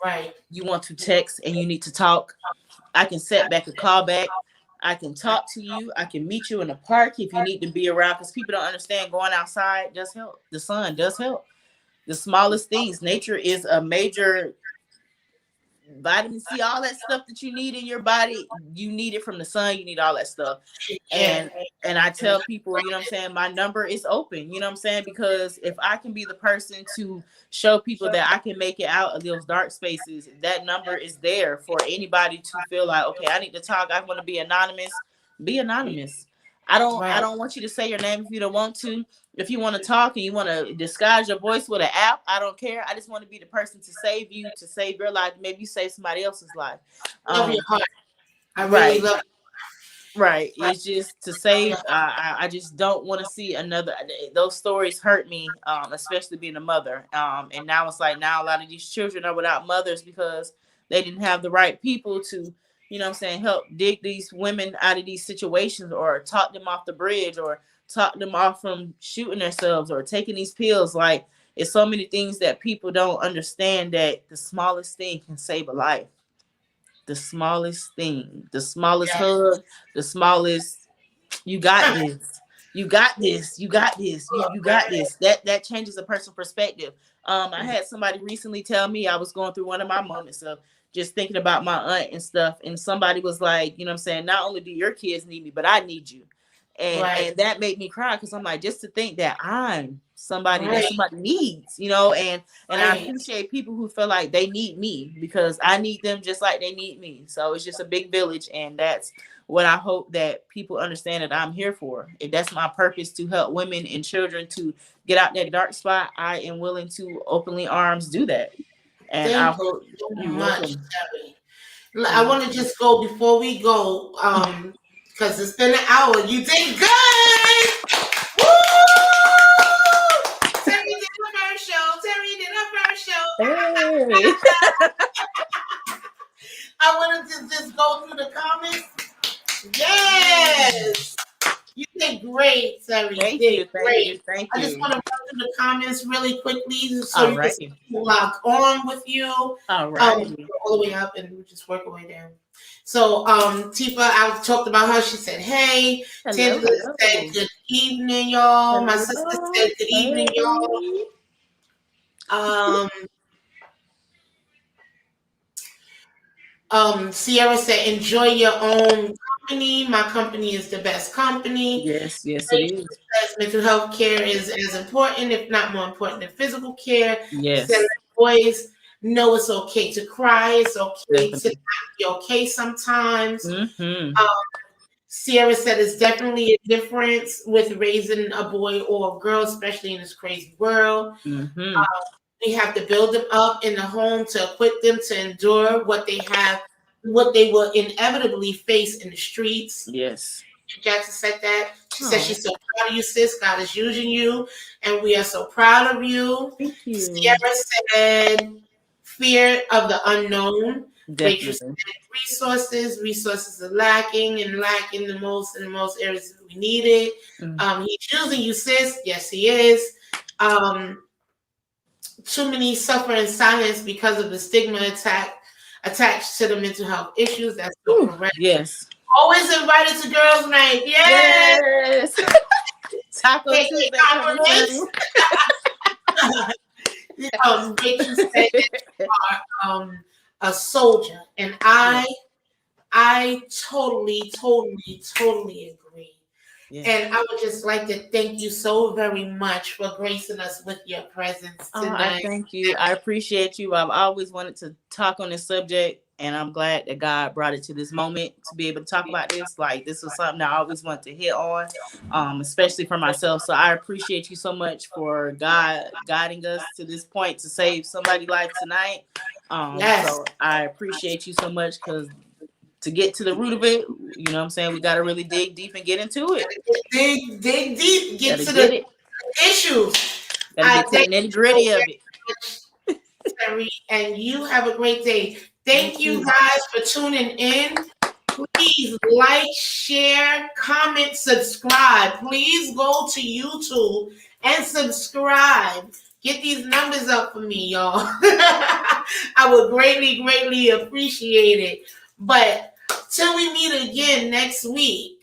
Right. You want to text and you need to talk, I can set back a call back. I can talk to you. I can meet you in the park if you need to be around, because people don't understand going outside does help. The sun does help. The smallest things. Nature is a major vitamin C, all that stuff that you need in your body. You need it from the sun. You need all that stuff. And I tell people, you know what I'm saying, my number is open, you know what I'm saying, because if I can be the person to show people that I can make it out of those dark spaces, that number is there for anybody to feel like, okay, I need to talk. I want to be anonymous. Be anonymous. I don't want you to say your name if you don't want to. If you want to talk and you want to disguise your voice with an app, I don't care. I just want to be the person to save you, to save your life. Maybe you save somebody else's life. Love your heart. I really love. Right. It's just to save. I just don't want to see another. Those stories hurt me, especially being a mother. And now it's like, now a lot of these children are without mothers because they didn't have the right people to, you know what I'm saying, help dig these women out of these situations, or talk them off the bridge, or talk them off from shooting themselves or taking these pills. Like, it's so many things that people don't understand, that the smallest thing can save a life. The smallest thing, the smallest hug, the smallest, you got this, you got this, you got this, you got this. That changes a person's perspective. I had somebody recently tell me, I was going through one of my moments of just thinking about my aunt and stuff, and somebody was like, you know what I'm saying, not only do your kids need me, but I need you. And that made me cry, because I'm like, just to think that I'm somebody that somebody needs, you know, and I appreciate people who feel like they need me, because I need them just like they need me. So it's just a big village, and that's what I hope that people understand that I'm here for. If that's my purpose, to help women and children to get out that dark spot, I am willing to openly arms do that. And I hope you much. I want to just go before we go, because it's been an hour. You did good. Woo! Terri did her first show. Hey. I wanted to just go through the comments. Yes. You did great, Terri. Thank you you. did great. Thank I you. just want to run through the comments really quickly so All you right. can log on with you. All right. All the way up and we just work our way down. So Tifa, I talked about her. She said, hey. Tangela said, good evening, y'all. My sister said, good evening, y'all. Sierra said, enjoy your own company. My company is the best company. Yes, it is. Mental health care is as important, if not more important than physical care. Yes. So boys know it's okay to cry. It's okay to not be okay sometimes. Mm-hmm. Sierra said it's definitely a difference with raising a boy or a girl, especially in this crazy world. Mm-hmm. We have to build them up in the home to equip them to endure what they will inevitably face in the streets. Yes. Jackson said that. She said she's so proud of you, sis. God is using you, and we are so proud of you. Thank you. Sierra said fear of the unknown. Definitely. Rachel said resources are lacking in the most areas that we need it. He's using you, sis. Yes, he is. Too many suffer in silence because of the stigma attached to the mental health issues. That's so correct. Yes. Always invited to girls' night. Yes. Taco Tuesday. Rachel said you are a soldier, and I totally agree. Yeah. And I would just like to thank you so very much for gracing us with your presence tonight. I thank you. I appreciate you. I've always wanted to talk on this subject, and I'm glad that God brought it to this moment to be able to talk about this. Like, this was something I always wanted to hit on, especially for myself. So I appreciate you so much for God guiding us to this point to save somebody's life tonight. So I appreciate you so much, because to get to the root of it, you know what I'm saying, we got to really dig deep and get into it. Dig deep, get to the issues. Gotta get to the nitty-gritty of it. Terri, and you have a great day. Thank you guys for tuning in. Please like, share, comment, subscribe. Please go to YouTube and subscribe. Get these numbers up for me, y'all. I would greatly appreciate it. But till we meet again next week,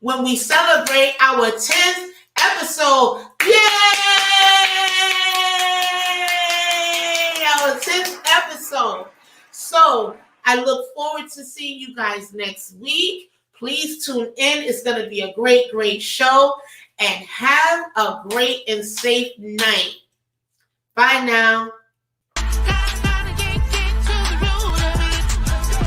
when we celebrate our 10th episode. Yay! Our 10th episode. So I look forward to seeing you guys next week. Please tune in. It's going to be a great show. And have a great and safe night. Bye now.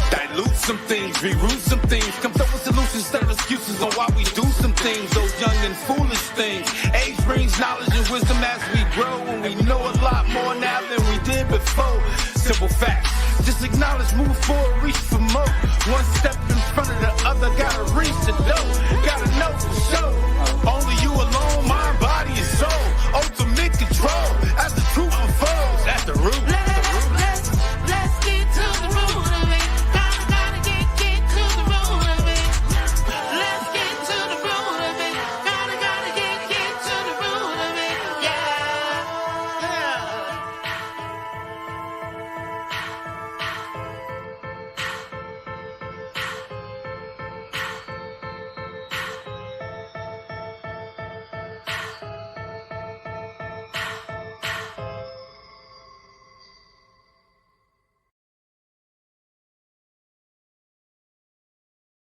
Dilute some things, reroute some things, come up with solutions instead of excuses on why we do some things, those young and foolish things. Age brings knowledge and wisdom as we grow, and we know a lot more now than we did before. Simple facts, just acknowledge, move forward, reach for more. Once